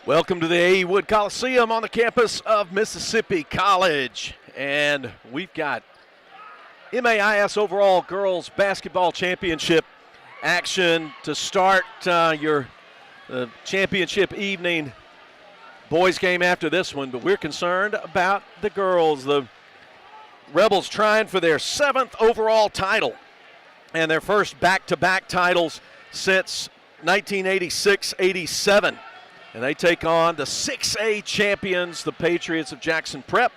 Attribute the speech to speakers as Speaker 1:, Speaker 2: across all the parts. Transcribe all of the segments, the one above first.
Speaker 1: Welcome to the A.E. Wood Coliseum on the campus of Mississippi College. And we've got MAIS Overall Girls Basketball Championship action to start your championship evening. Boys game after this one, but we're concerned about the girls. The Rebels trying for their 7th overall title and their first back-to-back titles since 1986-87. And they take on the 6A champions, the Patriots of Jackson Prep.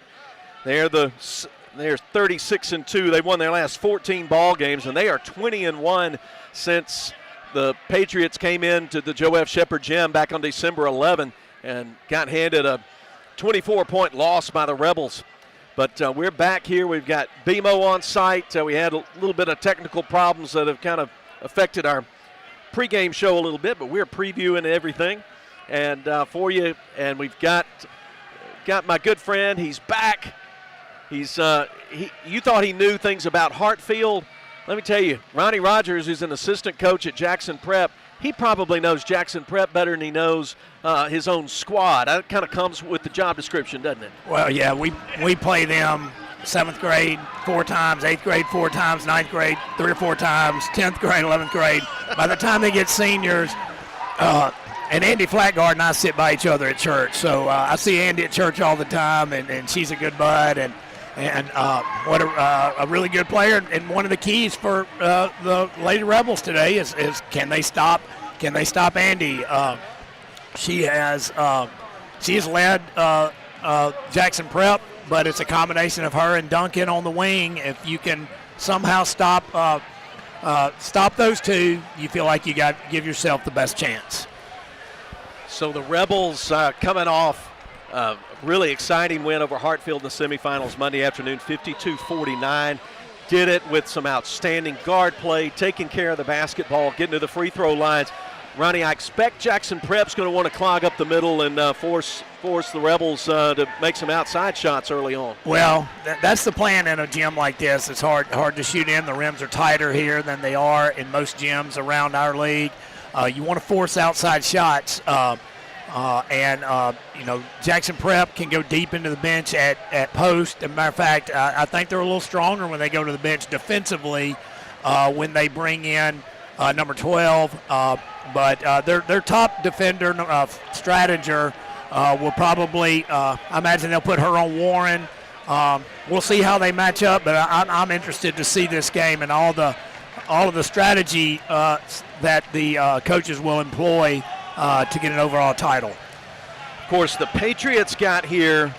Speaker 1: They're 36-2. They won their last 14 ball games, and they are 20-1 since the Patriots came into the Joe F. Shepard Gym back on December 11 and got handed a 24-point loss by the Rebels. But we're back here. We've got BMO on site. We had a little bit of technical problems that have kind of affected our pregame show a little bit, but we're previewing everything and for you. And we've got my good friend. He's back. You thought he knew things about Hartfield. Let me tell you, Ronnie Rogers, who's an assistant coach at Jackson Prep, he probably knows Jackson Prep better than he knows his own squad. That kind of comes with the job description, doesn't it?
Speaker 2: Well, yeah, we play them 7th grade 4 times, 8th grade 4 times, 9th grade 3 or 4 times, 10th grade, 11th grade. By the time they get seniors, and Andy Flatguard and I sit by each other at church. So I see Andy at church all the time, and she's a good bud, and what a really good player. And one of the keys for the Lady Rebels today is can they stop Andy? She has led Jackson Prep, but it's a combination of her and Duncan on the wing. If you can somehow stop those two, you feel like you give yourself the best chance.
Speaker 1: So the Rebels coming off a really exciting win over Hartfield in the semifinals Monday afternoon, 52-49. Did it with some outstanding guard play, taking care of the basketball, getting to the free throw lines. Ronnie, I expect Jackson Prep's going to want to clog up the middle and force the Rebels to make some outside shots early on.
Speaker 2: Well, that's the plan in a gym like this. It's hard to shoot in. The rims are tighter here than they are in most gyms around our league. You want to force outside shots. Jackson Prep can go deep into the bench at post. As a matter of fact, I think they're a little stronger when they go to the bench defensively when they bring in number 12. But their top defender, Stradinger, will probably, I imagine they'll put her on Warren. We'll see how they match up, but I'm interested to see this game and all of the strategy that the coaches will employ to get an overall title.
Speaker 1: Of course, the Patriots got here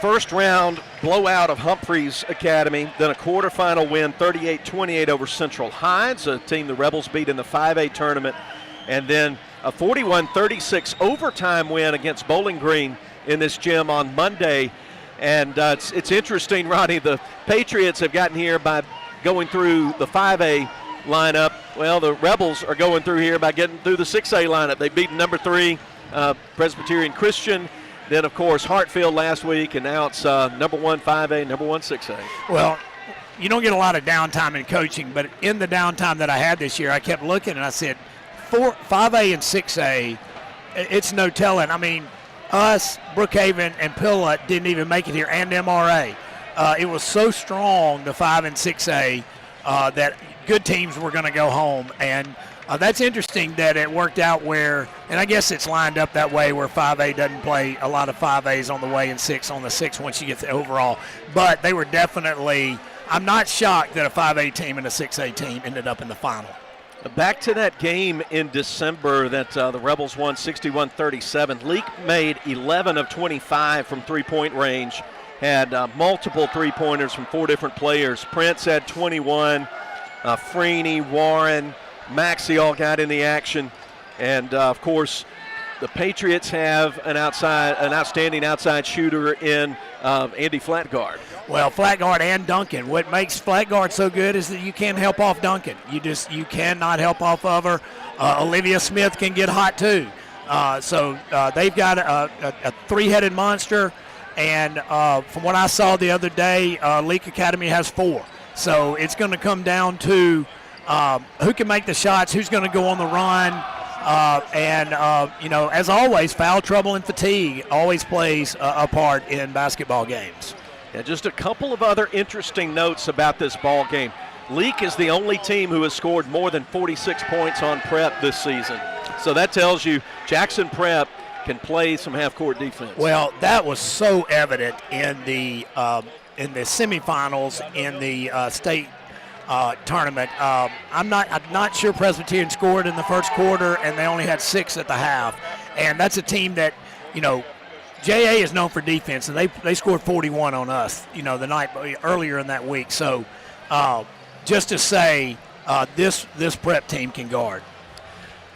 Speaker 1: first round blowout of Humphreys Academy, then a quarterfinal win 38-28 over Central Heights, a team the Rebels beat in the 5A tournament, and then a 41-36 overtime win against Bowling Green in this gym on Monday. And it's interesting, Ronnie, the Patriots have gotten here by going through the 5A lineup. Well, the Rebels are going through here by getting through the 6A lineup. They beat number 3 Presbyterian Christian, then of course Hartfield last week, and now it's number 1 5A, number 1 6A.
Speaker 2: Well, you don't get a lot of downtime in coaching, but in the downtime that I had this year, I kept looking and I said 5A and 6A, it's no telling. I mean, us, Brookhaven, and Pilla didn't even make it here, and MRA. It was so strong, the 5 and 6A, that good teams were going to go home. And that's interesting that it worked out where, and I guess it's lined up that way where 5A doesn't play a lot of 5As on the way and 6 on the 6 once you get the overall. But they were definitely, I'm not shocked that a 5A team and a 6A team ended up in the final.
Speaker 1: Back to that game in December that the Rebels won 61-37. Leake made 11 of 25 from three-point range, had multiple three-pointers from 4 different players. Prince had 21, Freeney, Warren, Maxey all got in the action. And, of course, the Patriots have an outstanding outside shooter in Andy Flatguard.
Speaker 2: Well, Flatguard and Duncan. What makes Flatguard so good is that you can't help off Duncan. You cannot help off of her. Olivia Smith can get hot too. So they've got a three-headed monster. And from what I saw the other day, Leake Academy has 4. So it's going to come down to who can make the shots, who's going to go on the run. As always, foul trouble and fatigue always plays a part in basketball games.
Speaker 1: Yeah, just a couple of other interesting notes about this ball game. Leake is the only team who has scored more than 46 points on Prep this season. So that tells you Jackson Prep can play some half-court defense.
Speaker 2: Well, that was so evident in the semifinals in the state tournament. I'm not sure Presbyterian scored in the first quarter, and they only had 6 at the half. And that's a team that, JA is known for defense, and they scored 41 on us, the night earlier in that week. So just to say, this Prep team can guard.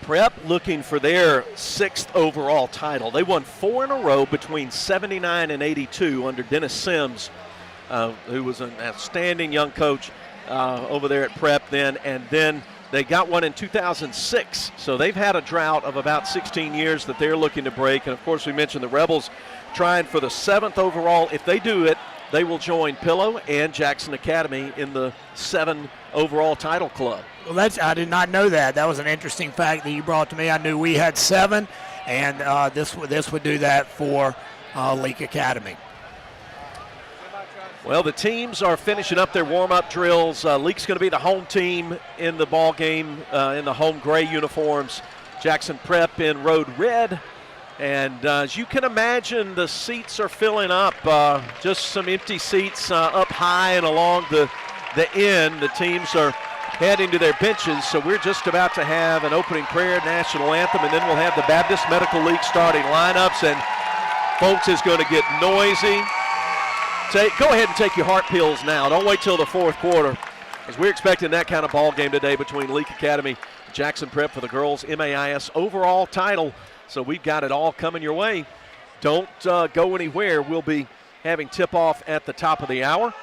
Speaker 1: Prep looking for their 6th overall title. They won 4 in a row between 79 and 82 under Dennis Sims, who was an outstanding young coach over there at Prep then. And then they got one in 2006. So they've had a drought of about 16 years that they're looking to break. And, of course, we mentioned the Rebels trying for the 7th overall. If they do it, they will join Pillow and Jackson Academy in the 7 overall title club.
Speaker 2: Well, I did not know that. That was an interesting fact that you brought to me. I knew we had 7, and this would do that for Leake Academy.
Speaker 1: Well, the teams are finishing up their warm-up drills. Leake's going to be the home team in the ball game in the home gray uniforms. Jackson Prep in road red. And as you can imagine, the seats are filling up. Just some empty seats up high and along the end. The teams are heading to their benches. So we're just about to have an opening prayer, national anthem, and then we'll have the Baptist Medical League starting lineups. And folks, it's going to get noisy. Go ahead and take your heart pills now. Don't wait till the 4th quarter, as we're expecting that kind of ball game today between Leake Academy and Jackson Prep for the girls' MAIS overall title. So we've got it all coming your way. Don't go anywhere. We'll be having tip-off at the top of the hour.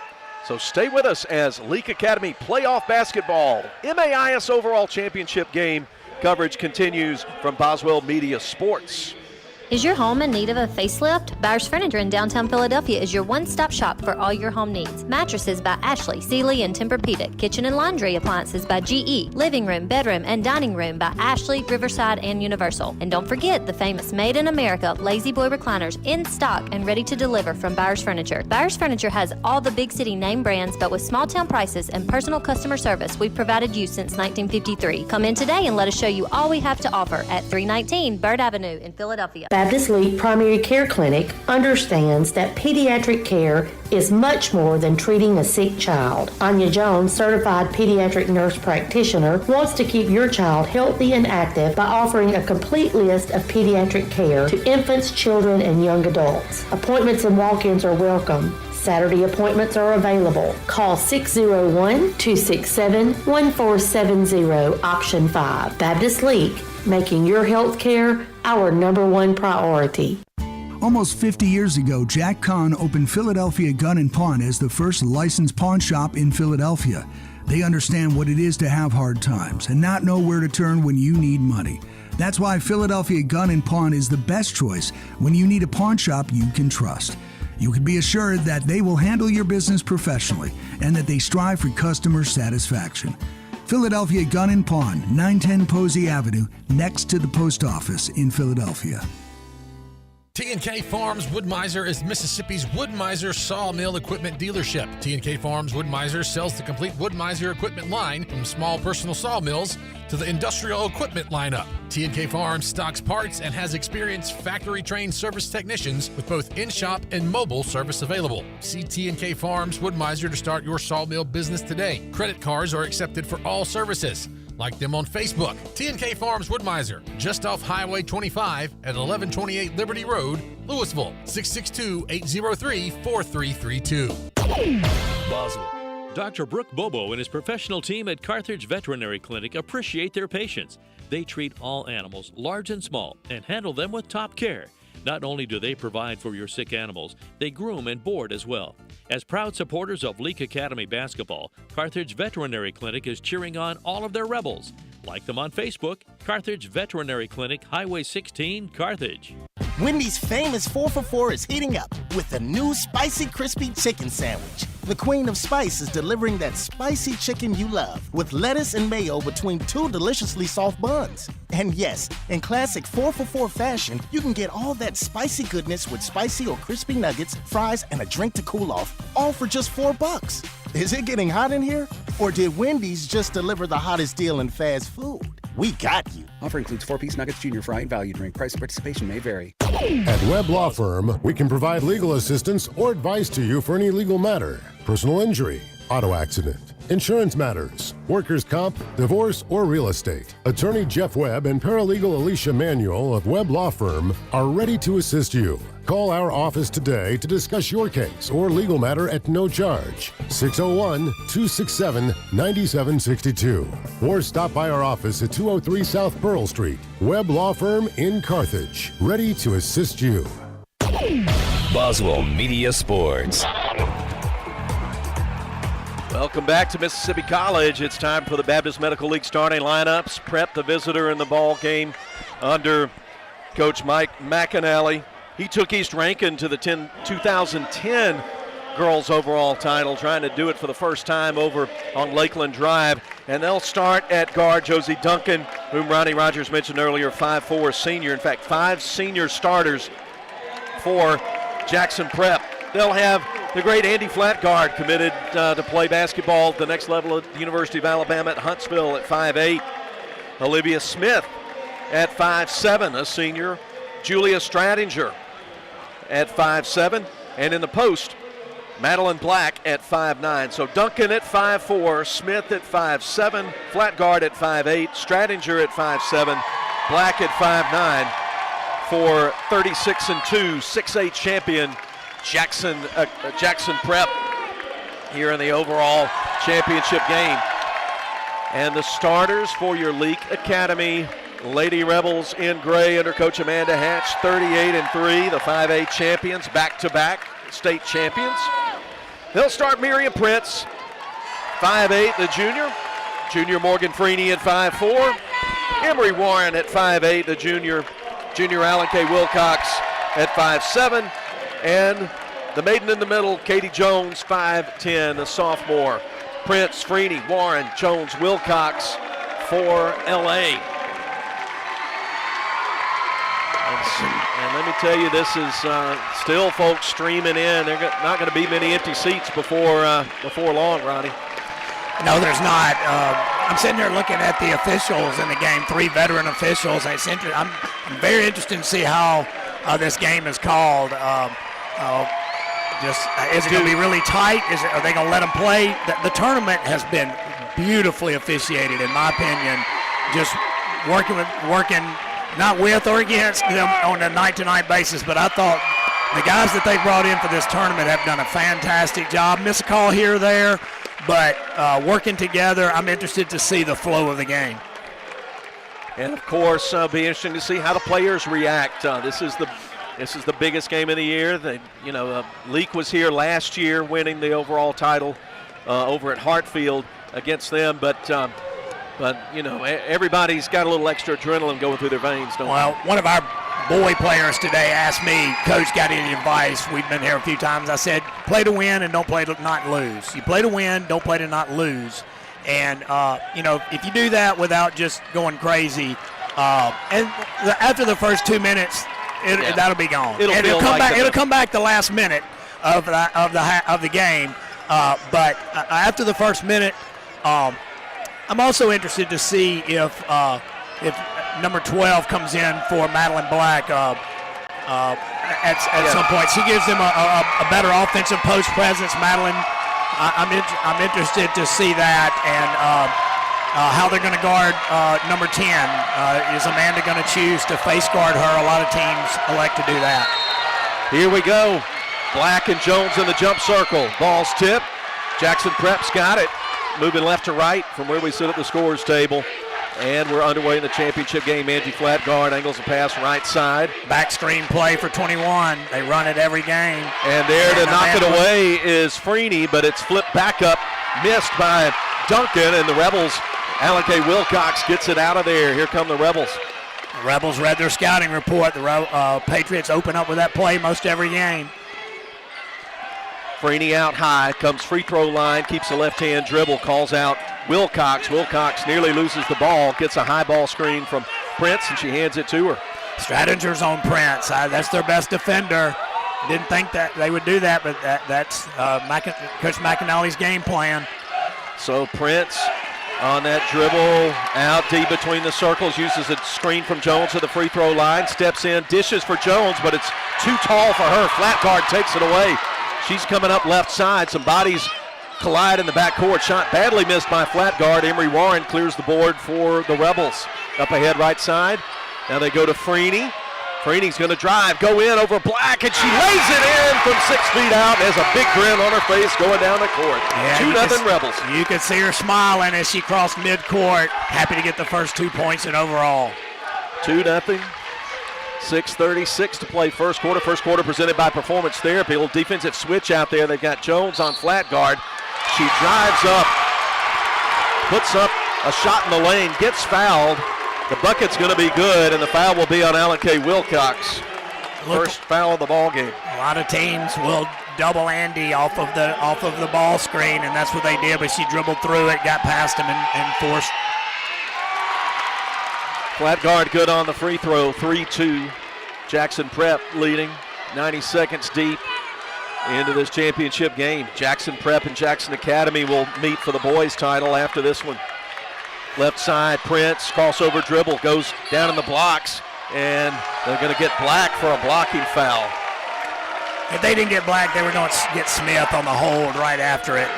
Speaker 1: So stay with us as Leake Academy playoff basketball MAIS overall championship game coverage continues from Boswell Media Sports.
Speaker 3: Is your home in need of a facelift? Buyers Furniture in downtown Philadelphia is your one-stop shop for all your home needs. Mattresses by Ashley, Sealy, and Tempur-Pedic. Kitchen and laundry appliances by GE. Living room, bedroom, and dining room by Ashley, Riverside, and Universal. And don't forget the famous Made in America Lazy Boy recliners in stock and ready to deliver from Buyers Furniture. Buyers Furniture has all the big city name brands, but with small town prices and personal customer service we've provided you since 1953. Come in today and let us show you all we have to offer at 319 Bird Avenue in Philadelphia.
Speaker 4: Baptist Leake Primary Care Clinic understands that pediatric care is much more than treating a sick child. Anya Jones, certified pediatric nurse practitioner, wants to keep your child healthy and active by offering a complete list of pediatric care to infants, children, and young adults. Appointments and walk-ins are welcome. Saturday appointments are available. Call 601-267-1470, option 5. Baptist Leake, making your health care our #1 priority.
Speaker 5: Almost 50 years ago, Jack Kahn opened Philadelphia Gun & Pawn as the first licensed pawn shop in Philadelphia. They understand what it is to have hard times and not know where to turn when you need money. That's why Philadelphia Gun & Pawn is the best choice when you need a pawn shop you can trust. You can be assured that they will handle your business professionally and that they strive for customer satisfaction. Philadelphia Gun & Pawn, 910 Posey Avenue, next to the post office in Philadelphia.
Speaker 6: T&K Farms Wood-Mizer is Mississippi's Wood-Mizer sawmill equipment dealership. T&K Farms Wood-Mizer sells the complete Wood-Mizer equipment line from small personal sawmills to the industrial equipment lineup. T&K Farms stocks parts and has experienced factory-trained service technicians with both in-shop and mobile service available. See T&K Farms Wood-Mizer to start your sawmill business today. Credit cards are accepted for all services. Like them on Facebook. T&K Farms Wood-Mizer, just off Highway 25 at 1128 Liberty Road, Louisville, 662-803-4332.
Speaker 7: Boswell. Dr. Brooke Bobo and his professional team at Carthage Veterinary Clinic appreciate their patients. They treat all animals, large and small, and handle them with top care. Not only do they provide for your sick animals, they groom and board as well. As proud supporters of Leake Academy basketball, Carthage Veterinary Clinic is cheering on all of their Rebels. Like them on Facebook, Carthage Veterinary Clinic, Highway 16, Carthage.
Speaker 8: Wendy's famous 4 for $4 is heating up with the new Spicy Crispy Chicken Sandwich. The Queen of Spice is delivering that spicy chicken you love with lettuce and mayo between 2 deliciously soft buns. And yes, in classic 4-for-4 fashion, you can get all that spicy goodness with spicy or crispy nuggets, fries, and a drink to cool off, all for just $4. Is it getting hot in here? Or did Wendy's just deliver the hottest deal in fast food? We got you.
Speaker 9: Offer includes 4-piece nuggets, junior fry, and value drink. Price and participation may vary.
Speaker 10: At Webb Law Firm, we can provide legal assistance or advice to you for any legal matter: personal injury, auto accident, insurance matters, workers' comp, divorce, or real estate. Attorney Jeff Webb and paralegal Alicia Manuel of Webb Law Firm are ready to assist you. Call our office today to discuss your case or legal matter at no charge. 601-267-9762. Or stop by our office at 203 South Pearl Street. Webb Law Firm in Carthage. Ready to assist you.
Speaker 11: Boswell Media Sports.
Speaker 1: Welcome back to Mississippi College. It's time for the Baptist Medical League starting lineups. Prep, the visitor in the ball game under Coach Mike McAnally. He took East Rankin to the 2010 girls overall title, trying to do it for the first time over on Lakeland Drive. And they'll start at guard Josie Duncan, whom Ronnie Rogers mentioned earlier, 5'4" senior. In fact, 5 senior starters for Jackson Prep. They'll have the great Andy Flatguard committed to play basketball at the next level at the University of Alabama at Huntsville at 5'8". Olivia Smith at 5'7", a senior. Julia Stradinger at 5'7", and in the post, Madeline Black at 5'9". So Duncan at 5'4", Smith at 5'7", Flatguard at 5'8", Stradinger at 5'7", Black at 5'9", for 36-2, 6'8" champion Jackson Prep here in the overall championship game. And the starters for your Leake Academy Lady Rebels in gray under Coach Amanda Hatch, 38-3, the 5A champions, back-to-back state champions. They'll start Miriam Prince, 5'8", the junior. Junior Morgan Freeney at 5'4". Emery Warren at 5'8", the junior. Junior Alan K. Wilcox at 5'7". And the maiden in the middle, Katie Jones, 5'10", the sophomore. Prince, Freeney, Warren, Jones, Wilcox for LA. And let me tell you, this is still folks streaming in. There's not going to be many empty seats before long, Ronnie.
Speaker 2: No, there's not. I'm sitting there looking at the officials in the game, 3 veteran officials. I'm very interested to see how this game is called. Is it going to be really tight? Are they going to let them play? The tournament has been beautifully officiated, in my opinion. Just working not with or against them on a night-to-night basis, but I thought the guys that they brought in for this tournament have done a fantastic job. Miss a call here or there, but working together, I'm interested to see the flow of the game.
Speaker 1: And of course, it'll be interesting to see how the players react. This is the biggest game of the year. Leake was here last year, winning the overall title over at Hartfield against them, but everybody's got a little extra adrenaline going through their veins, don't they?
Speaker 2: Well, one of our boy players today asked me, Coach, got any advice? We've been here a few times. I said, play to win and don't play to not lose. You play to win, don't play to not lose. And, if you do that without just going crazy, and after the first 2 minutes, that'll be gone. It'll come back the last minute of the game. But after the first minute, I'm also interested to see if number 12 comes in for Madeline Black at some point. She gives them a better offensive post presence. Madeline, I'm interested to see that and how they're going to guard number 10. Is Amanda going to choose to face guard her? A lot of teams elect to do that.
Speaker 1: Here we go. Black and Jones in the jump circle. Ball's tipped. Jackson Prep's got it. Moving left to right from where we sit at the scorers table. And we're underway in the championship game. Angie Flatguard angles a pass right side.
Speaker 2: Back screen play for 21. They run it every game.
Speaker 1: And there to knock it away is Freeney, but it's flipped back up, missed by Duncan, and the Rebels, Alan K. Wilcox gets it out of there. Here come the Rebels.
Speaker 2: The Rebels read their scouting report. The Patriots open up with that play most every game.
Speaker 1: Freeney out high, comes free throw line, keeps a left-hand dribble, calls out Wilcox. Wilcox nearly loses the ball, gets a high ball screen from Prince, and she hands it to her.
Speaker 2: Stradinger's on Prince. That's their best defender. Didn't think that they would do that, but that's Coach McAnally's game plan.
Speaker 1: So Prince on that dribble, out deep between the circles, uses a screen from Jones to the free throw line, steps in, dishes for Jones, but it's too tall for her. Flat guard takes it away. She's coming up left side. Some bodies collide in the backcourt. Shot badly missed by flat guard. Emery Warren clears the board for the Rebels. Up ahead right side. Now they go to Freeney. Freeney's going to drive, go in over Black, and she lays it in from 6 feet out. Has a big grin on her face going down the court. 2-0 Rebels.
Speaker 2: You could see her smiling as she crossed midcourt. Happy to get the first 2 points in overall.
Speaker 1: 2-0. 6:36 to play first quarter. First quarter presented by Performance Therapy. A little defensive switch out there. They've got Jones on flat guard. She drives up, puts up a shot in the lane, gets fouled. The bucket's going to be good, and the foul will be on Alan K. Wilcox. First foul of the ball game.
Speaker 2: A lot of teams will double Andy off of the ball screen, and that's what they did, but she dribbled through it, got past him, and forced.
Speaker 1: Flat guard good on the free throw, 3-2. Jackson Prep leading, 90 seconds deep into this championship game. Jackson Prep and Jackson Academy will meet for the boys' title after this one. Left side, Prince, crossover dribble, goes down in the blocks, and they're going to get Black for a blocking foul.
Speaker 2: If they didn't get Black, they were going to get Smith on the hold right after it.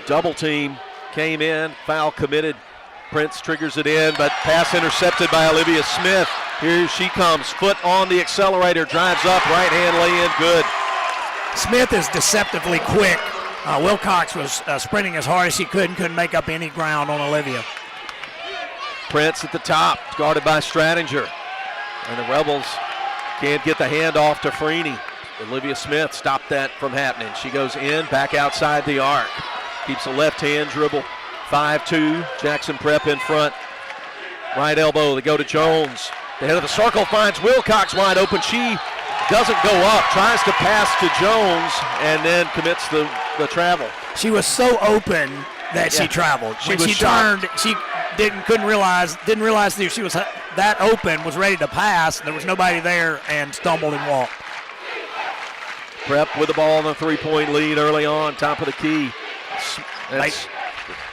Speaker 1: Double team came in, foul committed. Prince triggers it in, but pass intercepted by Olivia Smith. Here she comes, foot on the accelerator, drives up, right hand lay in, good.
Speaker 2: Smith is deceptively quick. Wilcox was sprinting as hard as she could and couldn't make up any ground on Olivia.
Speaker 1: Prince at the top, guarded by Stradinger. And the Rebels can't get the handoff to Freeney. Olivia Smith stopped that from happening. She goes in, back outside the arc. Keeps a left-hand dribble. 5-2, Jackson Prep in front. Right elbow, they go to Jones. The head of the circle finds Wilcox wide open. She doesn't go up, tries to pass to Jones, and then commits the travel.
Speaker 2: She was so open that she traveled. When she turned, she didn't realize that she was that open, was ready to pass. There was nobody there and stumbled and walked.
Speaker 1: Prep with the ball in the three-point lead early on, top of the key. That's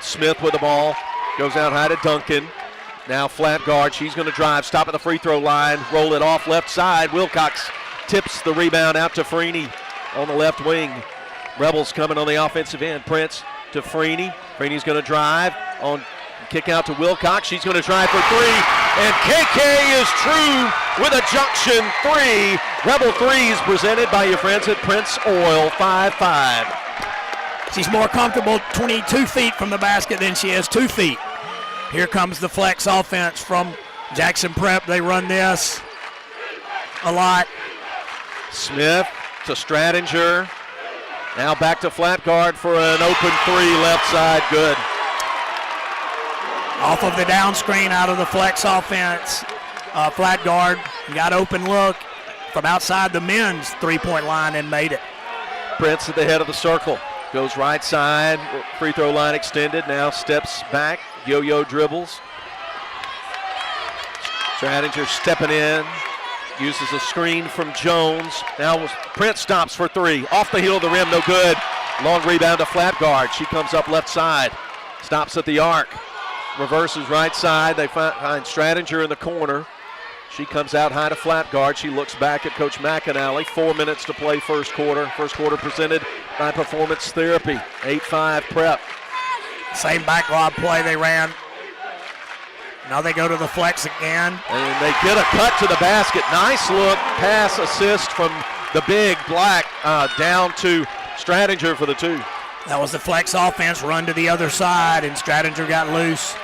Speaker 1: Smith with the ball, goes out high to Duncan. Now flat guard, she's going to drive, stop at the free throw line, roll it off left side. Wilcox tips the rebound out to Freeney on the left wing. Rebels coming on the offensive end. Prince to Freeney. Freeney's going to drive on kick out to Wilcox. She's going to drive for three, and KK is true with a junction three. Rebel threes presented by your friends at Prince Oil, 5-5.
Speaker 2: She's more comfortable 22 feet from the basket than she is 2 feet. Here comes the flex offense from Jackson Prep. They run this a lot.
Speaker 1: Smith to Stradinger. Now back to flat guard for an open three, left side, good.
Speaker 2: Off of the down screen out of the flex offense. Flat guard got open look from outside the men's three-point line and made it.
Speaker 1: Prince at the head of the circle. Goes right side, free throw line extended, now steps back, yo-yo dribbles. Stradinger stepping in, uses a screen from Jones. Now Prince stops for three, off the heel of the rim, no good. Long rebound to flat guard, she comes up left side, stops at the arc, reverses right side, they find Stradinger in the corner. She comes out high to flat guard. She looks back at Coach McAnally. 4 minutes to play first quarter. First quarter presented by Performance Therapy. 8-5 Prep.
Speaker 2: Same back lob play they ran. Now they go to the flex again.
Speaker 1: And they get a cut to the basket. Nice look, pass, assist from the big Black down to Stradinger for the two.
Speaker 2: That was the flex offense, run to the other side, and Stradinger got loose.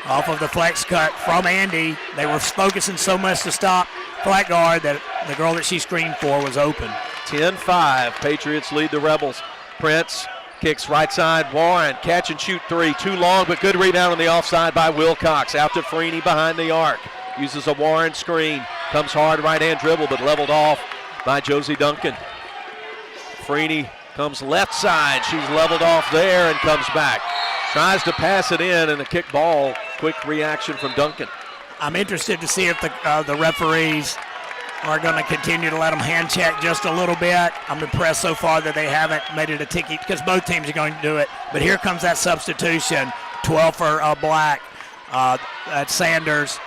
Speaker 2: Off of the flex cut from Andy. They were focusing so much to stop flat guard that the girl that she screened for was open.
Speaker 1: 10-5, Patriots lead the Rebels. Prince kicks right side, Warren, catch and shoot three. Too long, but good rebound on the offside by Wilcox. Out to Freeney behind the arc. Uses a Warren screen. Comes hard right-hand dribble, but leveled off by Josie Duncan. Freeney comes left side. She's leveled off there and comes back. Tries to pass it in, and a kick ball. Quick reaction from Duncan.
Speaker 2: I'm interested to see if the referees are going to continue to let them hand check just a little bit. I'm impressed so far that they haven't made it a ticket because both teams are going to do it. But here comes that substitution. 12 for Black. That's Sanders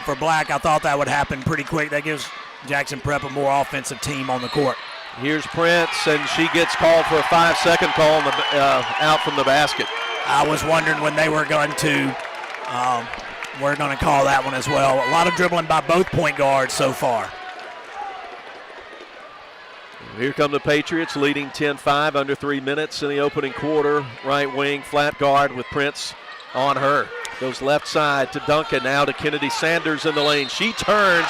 Speaker 2: for Black. I thought that would happen pretty quick. That gives Jackson Prep a more offensive team on the court.
Speaker 1: Here's Prince, and she gets called for a 5-second call out from the basket.
Speaker 2: I was wondering when they were going to call that one as well. A lot of dribbling by both point guards so far.
Speaker 1: Here come the Patriots, leading 10-5, under 3 minutes in the opening quarter. Right wing, flat guard with Prince on her. Goes left side to Duncan, now to Kennedy Sanders in the lane. She turns,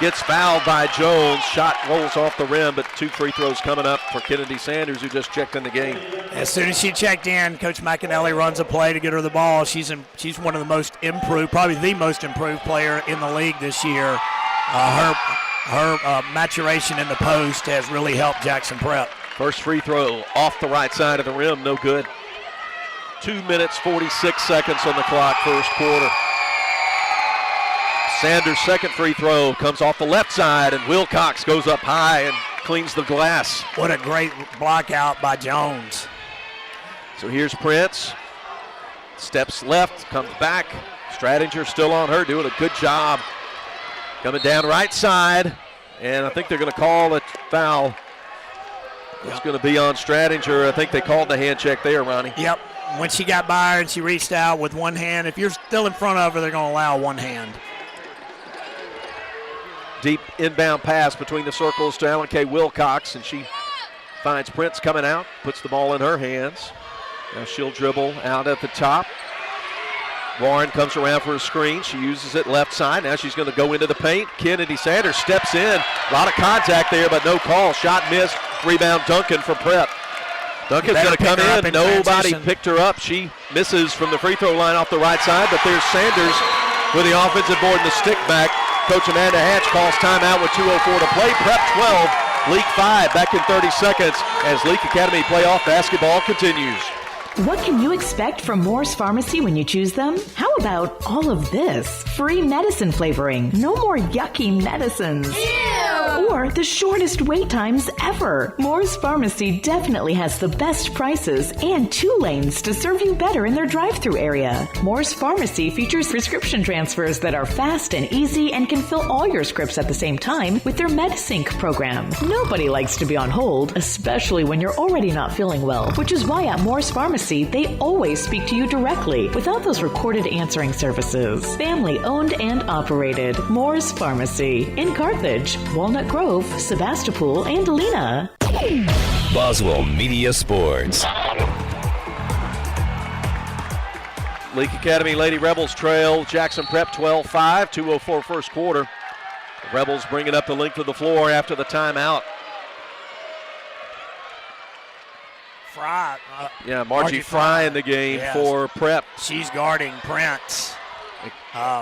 Speaker 1: gets fouled by Jones. Shot rolls off the rim, but 2 free throws coming up for Kennedy Sanders, who just checked in the game.
Speaker 2: As soon as she checked in, Coach McAnally runs a play to get her the ball. She's one of the most improved, probably the most improved player in the league this year. Her maturation in the post has really helped Jackson Prep.
Speaker 1: First free throw off the right side of the rim, no good. 2 minutes, 46 seconds on the clock, first quarter. Sanders' second free throw comes off the left side, and Wilcox goes up high and cleans the glass.
Speaker 2: What a great block out by Jones.
Speaker 1: So here's Prince. Steps left, comes back. Stradinger still on her, doing a good job. Coming down right side, and I think they're going to call a foul. It's going to be on Stradinger. I think they called the hand check there, Ronnie.
Speaker 2: Yep. When she got by her and she reached out with one hand, if you're still in front of her, they're going to allow one hand.
Speaker 1: Deep inbound pass between the circles to Alan K. Wilcox, and she finds Prince coming out, puts the ball in her hands. Now she'll dribble out at the top. Warren comes around for a screen. She uses it left side. Now she's going to go into the paint. Kennedy Sanders steps in. A lot of contact there, but no call. Shot missed. Rebound Duncan for Prep. Duncan's going to come in. Nobody picked her up. She misses from the free throw line off the right side, but there's Sanders with the offensive board and the stick back. Coach Amanda Hatch calls timeout with 2:04 to play. Prep 12, Leake 5, back in 30 seconds as Leake Academy playoff basketball continues.
Speaker 12: What can you expect from Moore's Pharmacy when you choose them? How about all of this? Free medicine flavoring. No more yucky medicines. Ew! Or the shortest wait times ever. Moore's Pharmacy definitely has the best prices and 2 lanes to serve you better in their drive-thru area. Moore's Pharmacy features prescription transfers that are fast and easy and can fill all your scripts at the same time with their MedSync program. Nobody likes to be on hold, especially when you're already not feeling well, which is why at Moore's Pharmacy, they always speak to you directly without those recorded answering services. Family owned and operated. Moore's Pharmacy in Carthage, Walnut Grove, Sebastopol, and Lena.
Speaker 11: Boswell Media Sports.
Speaker 1: Leake Academy Lady Rebels trail Jackson Prep 12-5, 2:04 first quarter. The Rebels bringing up the length of the floor after the timeout.
Speaker 2: Fry.
Speaker 1: Margie Fry in the game for Prep.
Speaker 2: She's guarding Prince.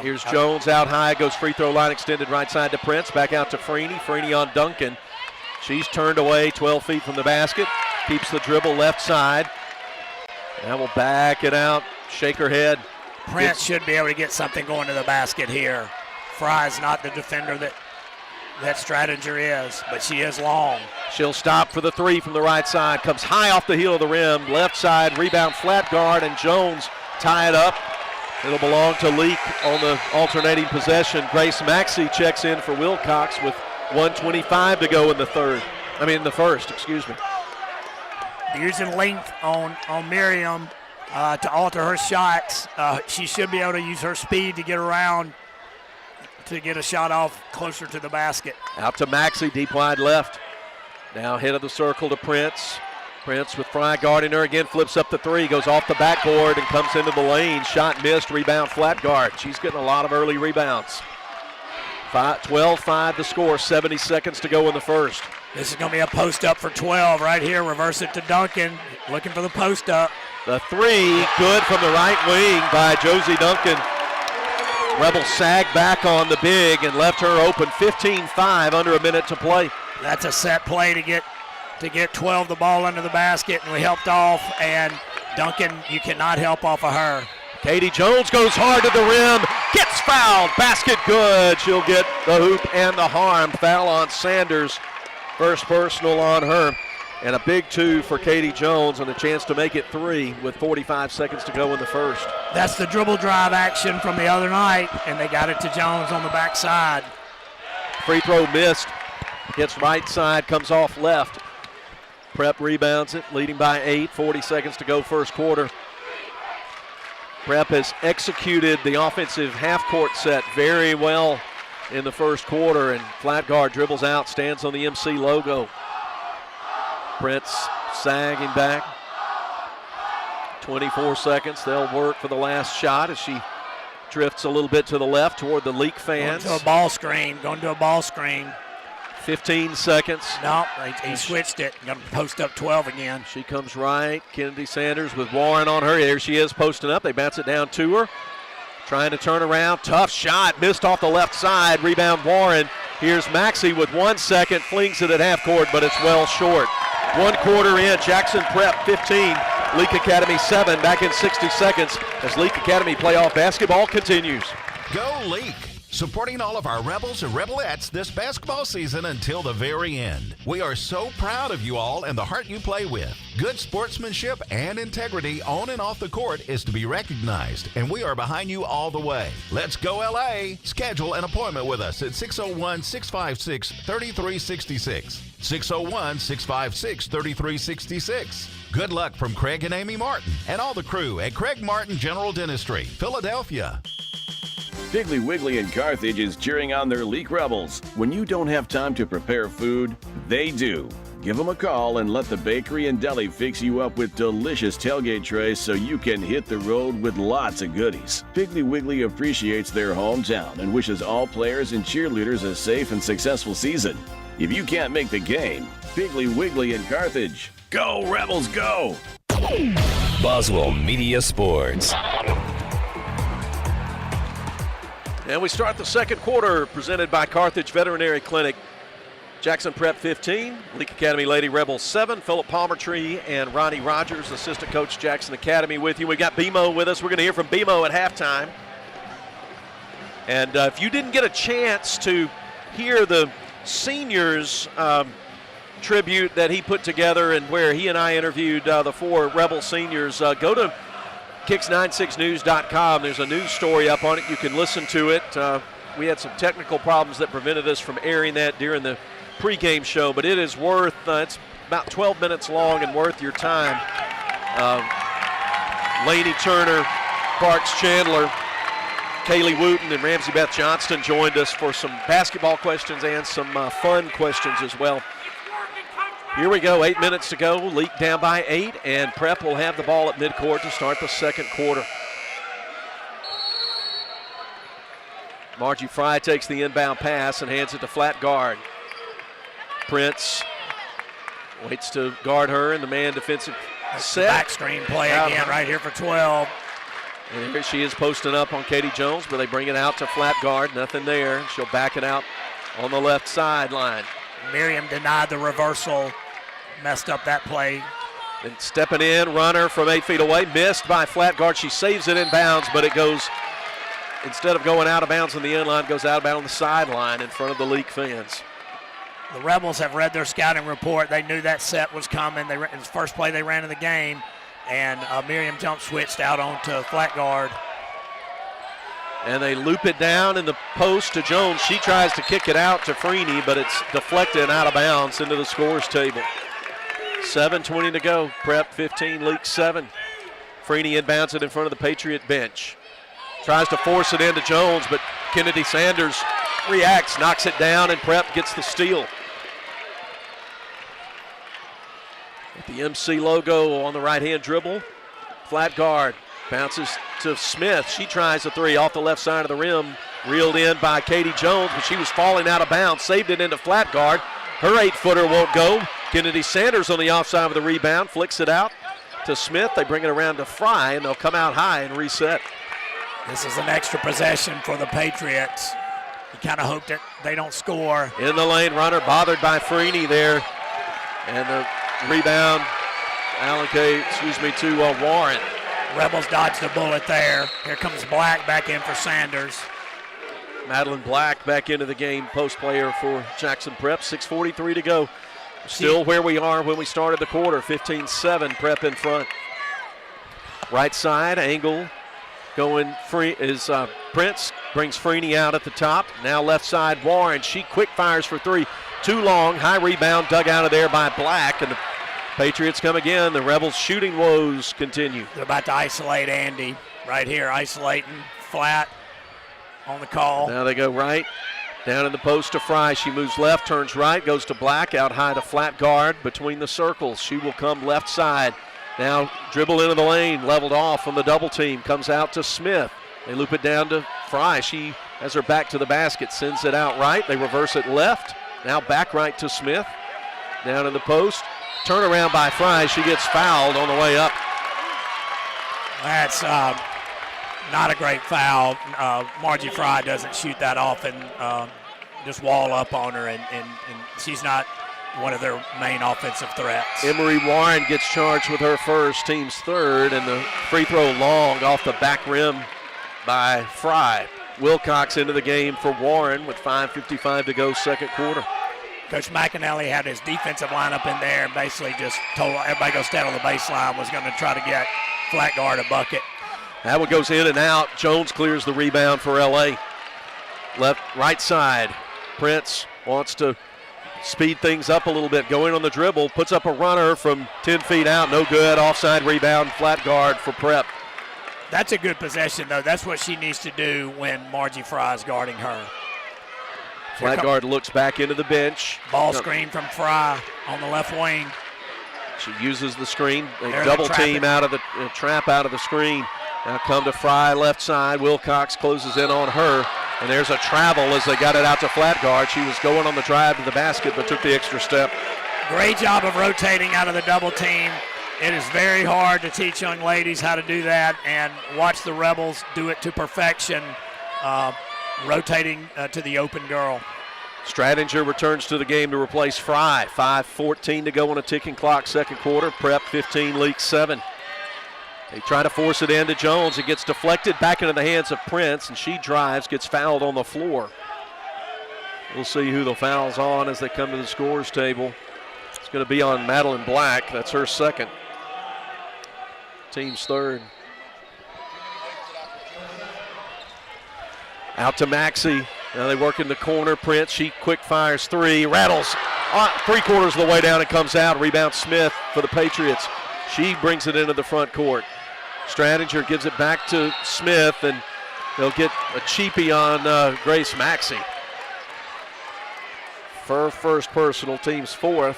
Speaker 1: Here's Jones out high, goes free throw line extended right side to Prince, back out to Freeney. Freeney on Duncan. She's turned away 12 feet from the basket, keeps the dribble left side. Now we'll back it out, shake her head.
Speaker 2: Prince should be able to get something going to the basket here. Fry's not the defender that Stradinger is, but she is long.
Speaker 1: She'll stop for the 3 from the right side. Comes high off the heel of the rim. Left side, rebound, flat guard, and Jones tie it up. It'll belong to Leake on the alternating possession. Grace Maxey checks in for Wilcox with 1:25 to go in the first.
Speaker 2: Using length on Miriam to alter her shots. She should be able to use her speed to get around to get a shot off closer to the basket.
Speaker 1: Out to Maxey, deep wide left. Now head of the circle to Prince. Prince with Fry guarding her again, flips up the 3, goes off the backboard and comes into the lane. Shot missed, rebound flat guard. She's getting a lot of early rebounds. 12-5 to score, 70 seconds to go in the first.
Speaker 2: This is going to be a post up for 12 right here. Reverse it to Duncan, looking for the post up.
Speaker 1: The 3, good from the right wing by Josie Duncan. Rebels sagged back on the big and left her open. 15-5, under a minute to play.
Speaker 2: That's a set play to get to get 12 the ball under the basket, and we helped off, and Duncan, you cannot help off of her.
Speaker 1: Katie Jones goes hard to the rim, gets fouled, basket good. She'll get the hoop and the harm. Foul on Sanders, first personal on her. And a big 2 for Katie Jones and a chance to make it 3 with 45 seconds to go in the first.
Speaker 2: That's the dribble drive action from the other night, and they got it to Jones on the backside.
Speaker 1: Free throw missed. Hits right side, comes off left. Prep rebounds it, leading by 8, 40 seconds to go first quarter. Prep has executed the offensive half-court set very well in the first quarter, and flat guard dribbles out, stands on the MC logo. Prince sagging back. 24 seconds. They'll work for the last shot as she drifts a little bit to the left toward the Leake fans.
Speaker 2: Going to a ball screen.
Speaker 1: 15 seconds.
Speaker 2: No, he switched it. Going to post up 12 again.
Speaker 1: She comes right. Kennedy Sanders with Warren on her. There she is posting up. They bounce it down to her. Trying to turn around. Tough shot. Missed off the left side. Rebound Warren. Here's Maxey with 1 second. Flings it at half court, but it's well short. 1 quarter in. Jackson Prep 15. Leake Academy 7. Back in 60 seconds as Leake Academy playoff basketball continues.
Speaker 13: Go Leake! Supporting all of our Rebels and Rebelettes this basketball season until the very end. We are so proud of you all and the heart you play with. Good sportsmanship and integrity on and off the court is to be recognized, and we are behind you all the way. Let's go LA! Schedule an appointment with us at 601-656-3366. 601-656-3366. Good luck from Craig and Amy Martin and all the crew at Craig Martin General Dentistry, Philadelphia.
Speaker 14: Piggly Wiggly in Carthage is cheering on their Leake Rebels. When you don't have time to prepare food, they do. Give them a call and let the bakery and deli fix you up with delicious tailgate trays so you can hit the road with lots of goodies. Piggly Wiggly appreciates their hometown and wishes all players and cheerleaders a safe and successful season. If you can't make the game, Piggly Wiggly in Carthage. Go Rebels, go!
Speaker 11: Boswell Media Sports.
Speaker 1: And we start the second quarter presented by Carthage Veterinary Clinic. Jackson Prep 15, Leake Academy Lady Rebels 7. Philip Palmertree and Ronnie Rogers, assistant coach Jackson Academy with you. We got BMO with us. We're going to hear from BMO at halftime. And if you didn't get a chance to hear the seniors tribute that he put together and where he and I interviewed the 4 Rebel seniors, go to Kicks96news.com. There's a news story up on it. You can listen to it. We had some technical problems that prevented us from airing that during the pregame show, but it is worth, it's about 12 minutes long and worth your time. Laney Turner, Parks Chandler, Kaylee Wooten, and Ramsey Beth Johnston joined us for some basketball questions and some fun questions as well. Here we go, 8 minutes to go. Leake down by 8, and Prep will have the ball at midcourt to start the second quarter. Margie Fry takes the inbound pass and hands it to flat guard. Prince waits to guard her in the man defensive set.
Speaker 2: Back screen play again right here for 12.
Speaker 1: And here she is posting up on Katie Jones, but they bring it out to flat guard. Nothing there. She'll back it out on the left sideline.
Speaker 2: Miriam denied the reversal, messed up that play.
Speaker 1: Then stepping in, runner from 8 feet away, missed by flat guard. She saves it in bounds, but it goes, instead of going out of bounds on the end line, goes out of bounds on the sideline in front of the Leake fans.
Speaker 2: The Rebels have read their scouting report. They knew that set was coming. It was the first play they ran in the game, and Miriam jump switched out onto flat guard.
Speaker 1: And they loop it down in the post to Jones. She tries to kick it out to Freeney, but it's deflected and out of bounds into the scores table. 7:20 to go. Prep 15, Leake 7. Freeney inbounds it in front of the Patriot bench. Tries to force it into Jones, but Kennedy Sanders reacts, knocks it down, and Prep gets the steal. With the MC logo on the right-hand dribble. Flat guard. Bounces to Smith. She tries a 3 off the left side of the rim. Reeled in by Katie Jones, but she was falling out of bounds. Saved it into flat guard. Her 8-footer won't go. Kennedy Sanders on the offside of the rebound. Flicks it out to Smith. They bring it around to Fry, and they'll come out high and reset.
Speaker 2: This is an extra possession for the Patriots. You kind of hope that they don't score.
Speaker 1: In the lane, runner bothered by Freeney there. And the rebound to Warren.
Speaker 2: Rebels dodged a bullet there. Here comes Black back in for Sanders.
Speaker 1: Madeline Black back into the game, post player for Jackson Prep. 6:43 to go. Still where we are when we started the quarter. 15-7, Prep in front. Right side, angle going free is Prince. Brings Freeney out at the top. Now left side, Warren. She quick fires for three. Too long. High rebound dug out of there by Black. And the Patriots come again. The Rebels' shooting woes continue.
Speaker 2: They're about to isolate Andy. Right here, isolating. Flat on the call.
Speaker 1: Now they go right. Down in the post to Fry. She moves left, turns right, goes to Black. Out high to flat guard between the circles. She will come left side. Now dribble into the lane. Leveled off from the double team. Comes out to Smith. They loop it down to Fry. She has her back to the basket. Sends it out right. They reverse it left. Now back right to Smith. Down in the post. Turn around by Fry. She gets fouled on the way up.
Speaker 2: That's not a great foul. Margie Fry doesn't shoot that often. Just wall up on her, and she's not one of their main offensive threats.
Speaker 1: Emery Warren gets charged with her first, team's third, and the free throw long off the back rim by Fry. Wilcox into the game for Warren with 5:55 to go, second quarter.
Speaker 2: Coach McAnally had his defensive lineup in there and basically just told everybody go stand on the baseline, was going to try to get flat guard a bucket.
Speaker 1: That one goes in and out. Jones clears the rebound for LA. Right side. Prince wants to speed things up a little bit. Going on the dribble, puts up a runner from 10 feet out. No good. Offside rebound, flat guard for Prep.
Speaker 2: That's a good possession, though. That's what she needs to do when Margie Fry is guarding her.
Speaker 1: Flat guard looks back into the bench.
Speaker 2: Ball screen from Fry on the left wing.
Speaker 1: She uses the screen. They double team out of the trap out of the screen. Now come to Fry left side. Wilcox closes in on her. And there's a travel as they got it out to flat guard. She was going on the drive to the basket but took the extra step.
Speaker 2: Great job of rotating out of the double team. It is very hard to teach young ladies how to do that, and watch the Rebels do it to perfection, rotating to the open girl.
Speaker 1: Stradinger returns to the game to replace Fry. 5:14 to go on a ticking clock, second quarter. Prep 15, Leake 7. They try to force it into Jones. It gets deflected back into the hands of Prince, and she drives, gets fouled on the floor. We'll see who the foul's on as they come to the scorers table. It's going to be on Madeline Black. That's her second. Team's third. Out to Maxey. Now they work in the corner. Prince, she quick fires three. Rattles 3/4 of the way down and comes out. Rebound Smith for the Patriots. She brings it into the front court. Stradinger gives it back to Smith, and they'll get a cheapie on Grace Maxey. For first personal, team's fourth.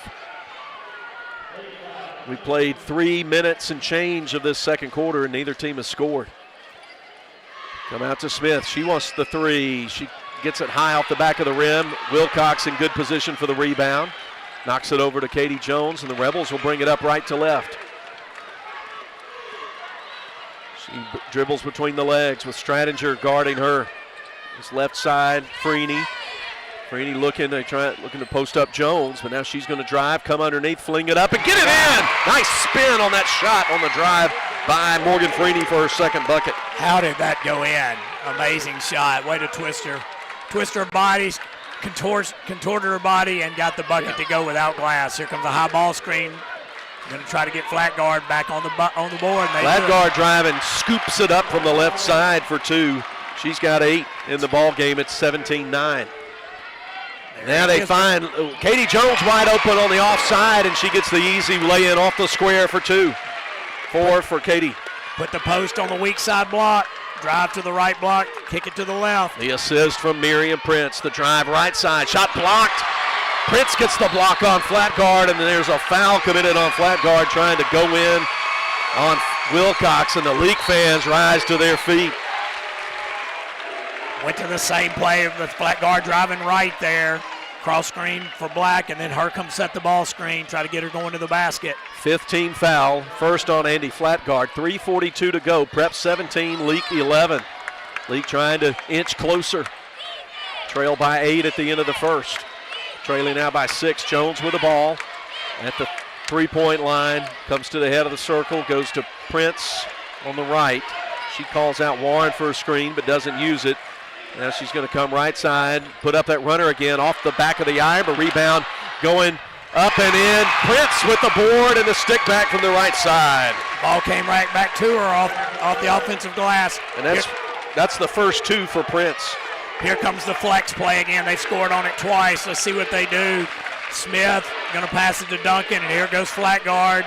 Speaker 1: We played 3 minutes and change of this second quarter, and neither team has scored. Come out to Smith. She wants the three. She gets it high off the back of the rim. Wilcox in good position for the rebound. Knocks it over to Katie Jones, and the Rebels will bring it up right to left. She dribbles between the legs with Stradinger guarding her. This left side, Freeney. Freeney looking to post up Jones, but now she's going to drive, come underneath, fling it up, and get it in! Nice spin on that shot on the drive by Morgan Freeney for her second bucket.
Speaker 2: How did that go in? Amazing shot. Way to twist her body, contorted her body, and got the bucket to go without glass. Here comes a high ball screen. Going to try to get flat guard back on the board.
Speaker 1: Flat guard driving, scoops it up from the left side for two. She's got 8 in the ball game. It's 17-9. Now they find Katie Jones wide open on the offside, and she gets the easy lay-in off the square for 2. 4 for Katie.
Speaker 2: Put the post on the weak side block. Drive to the right block. Kick it to the left.
Speaker 1: The assist from Miriam Prince. The drive right side. Shot blocked. Prince gets the block on flat guard, and then there's a foul committed on flat guard trying to go in on Wilcox, and the Leake fans rise to their feet.
Speaker 2: Went to the same play with flat guard driving right there. Cross screen for Black, and then her come set the ball screen, try to get her going to the basket.
Speaker 1: 15 foul, first on Andy flat guard. 3:42 to go. Prep 17, Leake 11. Leake trying to inch closer. Trail by 8 at the end of the first. Trailing now by 6. Jones with the ball. at the three-point line, comes to the head of the circle, goes to Prince on the right. She calls out Warren for a screen but doesn't use it. Now she's going to come right side, put up that runner again off the back of the iron, but rebound going up and in. Prince with the board and the stick back from the right side.
Speaker 2: Ball came right back to her off the offensive glass.
Speaker 1: And that's the first two for Prince.
Speaker 2: Here comes the flex play again. They scored on it twice. Let's see what they do. Smith going to pass it to Duncan, and here goes flat guard.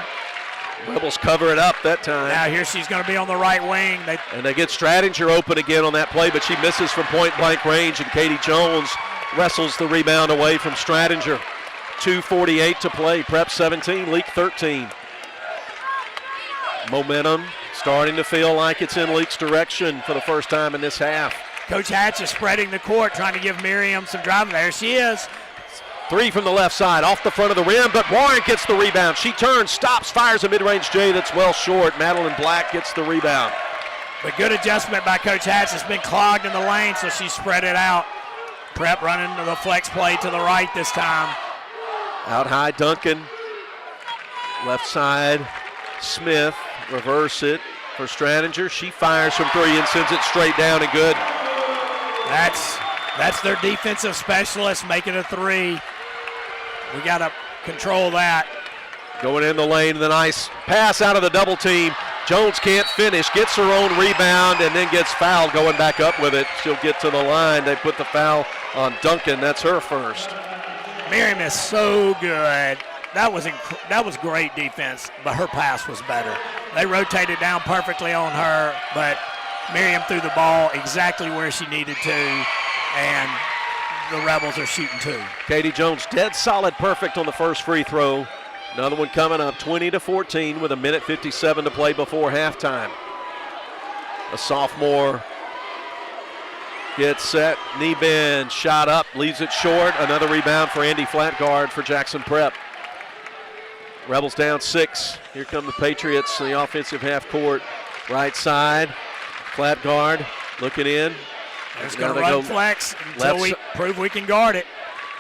Speaker 1: Rebels cover it up that time.
Speaker 2: Now here she's going to be on the right wing.
Speaker 1: And they get Stradinger open again on that play, but she misses from point-blank range, and Katie Jones wrestles the rebound away from Stradinger. 2:48 to play. Prep 17, Leake 13. Momentum starting to feel like it's in Leake's direction for the first time in this half.
Speaker 2: Coach Hatch is spreading the court, trying to give Miriam some driving. There she is.
Speaker 1: Three from the left side, off the front of the rim, but Warren gets the rebound. She turns, stops, fires a mid-range J that's well short. Madeline Black gets the rebound.
Speaker 2: But good adjustment by Coach Hatch. It's been clogged in the lane, so she spread it out. Prep running the flex play to the right this time.
Speaker 1: Out high, Duncan. Left side, Smith. Reverse it for Stradinger. She fires from three and sends it straight down and good.
Speaker 2: That's their defensive specialist making a three. We got to control that.
Speaker 1: Going in the lane, the nice pass out of the double team. Jones can't finish, gets her own rebound, and then gets fouled going back up with it. She'll get to the line. They put the foul on Duncan. That's her first.
Speaker 2: Miriam is so good. That was great defense, but her pass was better. They rotated down perfectly on her, but Miriam threw the ball exactly where she needed to, and the Rebels are shooting two.
Speaker 1: Katie Jones dead solid perfect on the first free throw. Another one coming up, 20-14 with 1:57 to play before halftime. A sophomore gets set, knee bend, shot up, leaves it short. Another rebound for Andy Flatguard for Jackson Prep. Rebels down 6. Here come the Patriots in the offensive half court. Right side, Flatguard looking in.
Speaker 2: There's going to run flex until we prove we can guard it.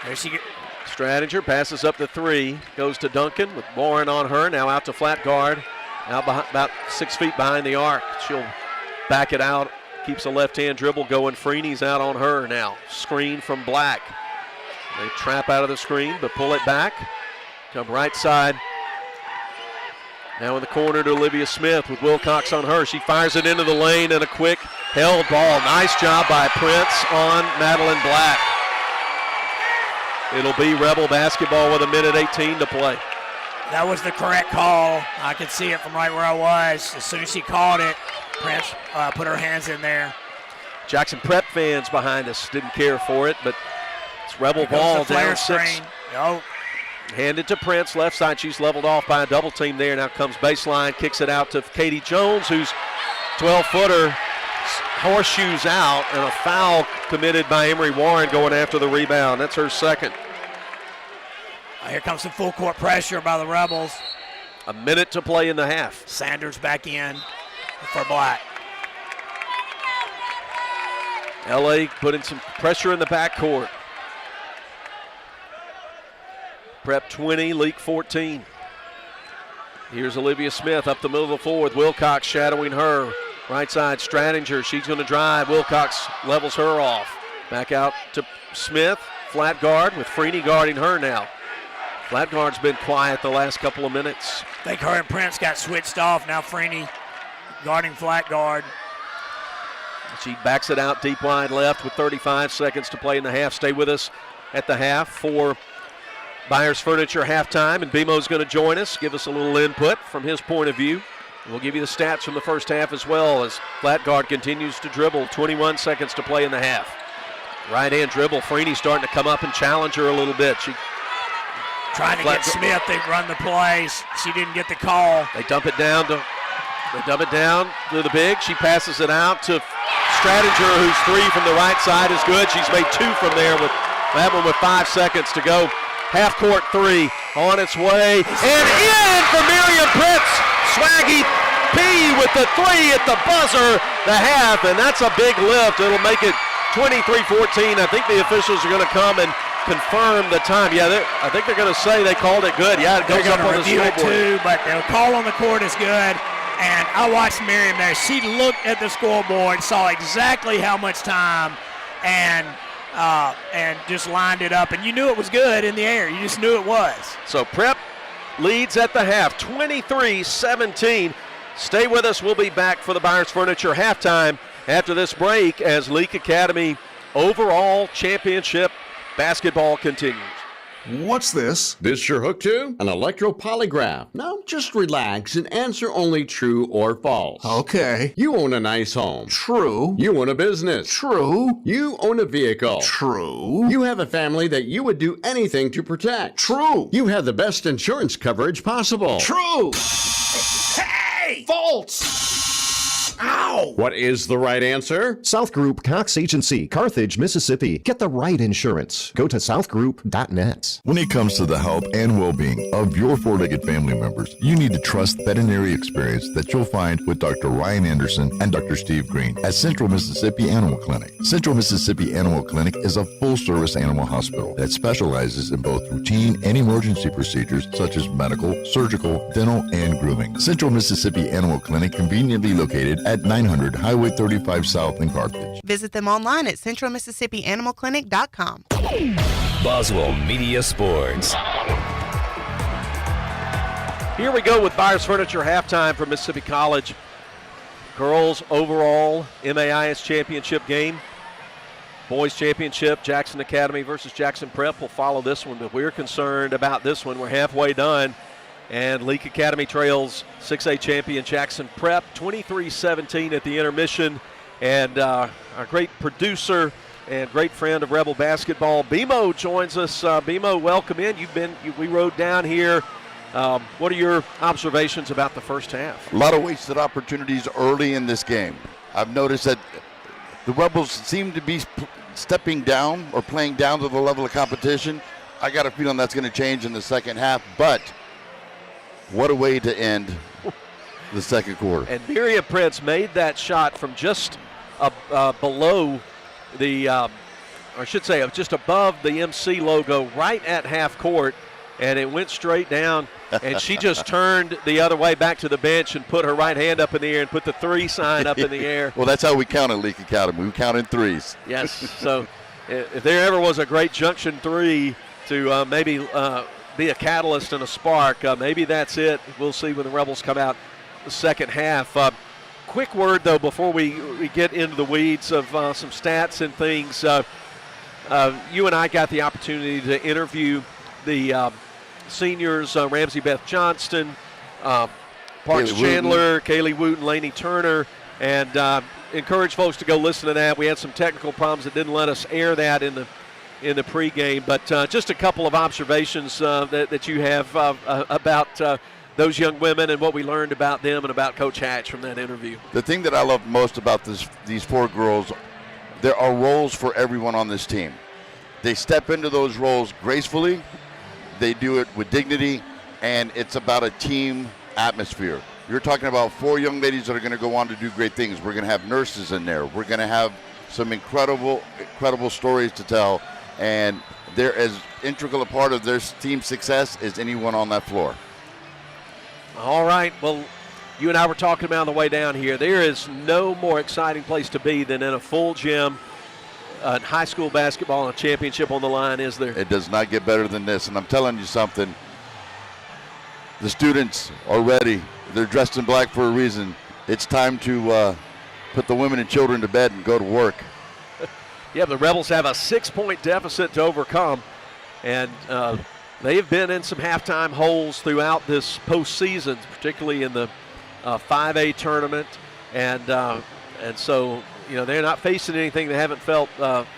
Speaker 2: There she gets.
Speaker 1: Stradinger passes up the three, goes to Duncan with Warren on her, now out to Flatguard. Now about 6 feet behind the arc. She'll back it out, keeps a left-hand dribble going. Freeney's out on her now. Screen from Black. They trap out of the screen, but pull it back. Come right side. Now in the corner to Olivia Smith with Wilcox on her. She fires it into the lane and a quick held ball. Nice job by Prince on Madeline Black. It'll be Rebel basketball with 1:18 to play.
Speaker 2: That was the correct call. I could see it from right where I was. As soon as she called it, Prince put her hands in there.
Speaker 1: Jackson Prep fans behind us didn't care for it, but it's Rebel ball down 6.
Speaker 2: Oh.
Speaker 1: Handed to Prince, left side. She's leveled off by a double team there. Now comes baseline, kicks it out to Katie Jones, who's 12-footer, horseshoes out, and a foul committed by Emery Warren going after the rebound. That's her second.
Speaker 2: Here comes some full court pressure by the Rebels.
Speaker 1: 1 minute to play in the half.
Speaker 2: Sanders back in for Black.
Speaker 1: LA putting some pressure in the backcourt. Prep 20, Leake 14. Here's Olivia Smith up the middle of the floor with Wilcox shadowing her. Right side, Stradinger. She's going to drive. Wilcox levels her off. Back out to Smith. Flat guard with Freeney guarding her now. Flat guard's been quiet the last couple of minutes.
Speaker 2: I think her and Prince got switched off. Now Freeney guarding flat guard.
Speaker 1: She backs it out deep line left with 35 seconds to play in the half. Stay with us at the half for Byers Furniture halftime, and BMO's going to join us, give us a little input from his point of view. We'll give you the stats from the first half as well as Flatguard continues to dribble. 21 seconds to play in the half. Right-hand dribble. Freeney starting to come up and challenge her a little bit. She
Speaker 2: trying to get Smith. They run the plays. She didn't get the call.
Speaker 1: They dump it down to the big. She passes it out to Stradinger, whose three from the right side is good. She's made 2 from there with that one with 5 seconds to go. Half-court three on its way. And in for Miriam Prince. Swaggy P with the three at the buzzer, the half, and that's a big lift. It'll make it 23-14. I think the officials are going to come and confirm the time. Yeah, I think they're going to say they called it good. Yeah, it goes
Speaker 2: They're
Speaker 1: up
Speaker 2: going
Speaker 1: on
Speaker 2: to
Speaker 1: the
Speaker 2: review it
Speaker 1: scoreboard.
Speaker 2: too, but the call on the court is good. And I watched Miriam there. She looked at the scoreboard, saw exactly how much time, and just lined it up. And you knew it was good in the air. You just knew it was.
Speaker 1: So Prep leads at the half, 23-17. Stay with us. We'll be back for the Byers Furniture halftime after this break as Leake Academy overall championship basketball continues.
Speaker 15: What's this?
Speaker 16: This your hook to? An electropolygraph. Now just relax and answer only true or false.
Speaker 15: Okay.
Speaker 16: You own a nice home.
Speaker 15: True.
Speaker 16: You own a business.
Speaker 15: True.
Speaker 16: You own a vehicle.
Speaker 15: True.
Speaker 16: You have a family that you would do anything to protect.
Speaker 15: True.
Speaker 16: You have the best insurance coverage possible.
Speaker 15: True. Hey! False! Ow!
Speaker 16: What is the right answer?
Speaker 17: South Group Cox Agency, Carthage, Mississippi. Get the right insurance. Go to southgroup.net.
Speaker 18: When it comes to the health and well-being of your four-legged family members, you need to trust veterinary experience that you'll find with Dr. Ryan Anderson and Dr. Steve Green at Central Mississippi Animal Clinic. Central Mississippi Animal Clinic is a full-service animal hospital that specializes in both routine and emergency procedures such as medical, surgical, dental, and grooming. Central Mississippi Animal Clinic conveniently located at 900 Highway 35 South in Carthage.
Speaker 19: Visit them online at centralmississippianimalclinic.com.
Speaker 11: Boswell Media Sports.
Speaker 1: Here we go with Byers Furniture halftime from Mississippi College. Girls overall MAIS championship game. Boys championship, Jackson Academy versus Jackson Prep will follow this one, but we're concerned about this one. We're halfway done. And Leake Academy trails 6A champion Jackson Prep 23-17 at the intermission. And our great producer and great friend of Rebel basketball, BMO, joins us. BMO, welcome in. We rode down here. What are your observations about the first half?
Speaker 20: A lot of wasted opportunities early in this game. I've noticed that the Rebels seem to be stepping down or playing down to the level of competition. I got a feeling that's going to change in the second half, but what a way to end the second quarter.
Speaker 1: And Miriam Prince made that shot from just below the, or I should say, just above the MC logo, right at half court, and it went straight down. And she just turned the other way back to the bench and put her right hand up in the air and put the 3 sign up in the air.
Speaker 20: Well, that's how we count at Leake Academy. We count in threes.
Speaker 1: Yes. So if there ever was a great junction 3 to maybe be a catalyst and a spark, maybe that's it. We'll see when the Rebels come out the second half. Quick word, though, before we get into the weeds of some stats and things. You and I got the opportunity to interview the seniors, Ramsey Beth Johnston, Parks Chandler, Kaylee Wooten, Laney Turner, and encourage folks to go listen to that. We had some technical problems that didn't let us air that in the pregame, but just a couple of observations that you have about those young women and what we learned about them and about Coach Hatch from that interview.
Speaker 20: The thing that I love most about these 4 girls, there are roles for everyone on this team. They step into those roles gracefully, they do it with dignity, and it's about a team atmosphere. You're talking about 4 young ladies that are going to go on to do great things. We're going to have nurses in there. We're going to have some incredible stories to tell, and they're as integral a part of their team's success as anyone on that floor.
Speaker 1: All right. Well, you and I were talking about on the way down here. There is no more exciting place to be than in a full gym, high school basketball, and a championship on the line, is there?
Speaker 20: It does not get better than this, and I'm telling you something. The students are ready. They're dressed in black for a reason. It's time to put the women and children to bed and go to work.
Speaker 1: Yeah, the Rebels have a 6-point deficit to overcome, and they have been in some halftime holes throughout this postseason, particularly in the 5A tournament, and so they're not facing anything they haven't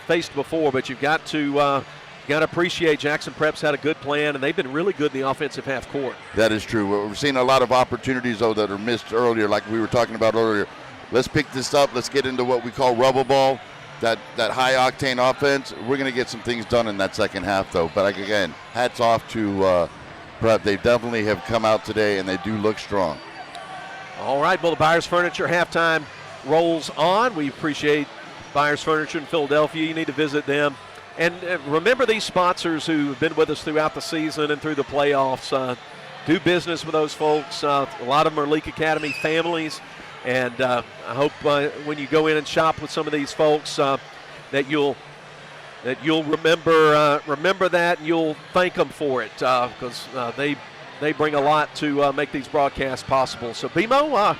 Speaker 1: faced before. But you've got to appreciate Jackson Prep's had a good plan, and they've been really good in the offensive half court.
Speaker 20: That is true. We're seeing a lot of opportunities though that are missed earlier, like we were talking about earlier. Let's pick this up. Let's get into what we call rubber ball. That high-octane offense, we're going to get some things done in that second half, though. But, again, hats off to Prep. They definitely have come out today, and they do look strong.
Speaker 1: All right, well, the Byers Furniture halftime rolls on. We appreciate Byers Furniture in Philadelphia. You need to visit them And remember these sponsors who have been with us throughout the season and through the playoffs. Do business with those folks. A lot of them are Leake Academy families. And I hope when you go in and shop with some of these folks that you'll remember that and you'll thank them for it because they bring a lot to make these broadcasts possible. So, BMO,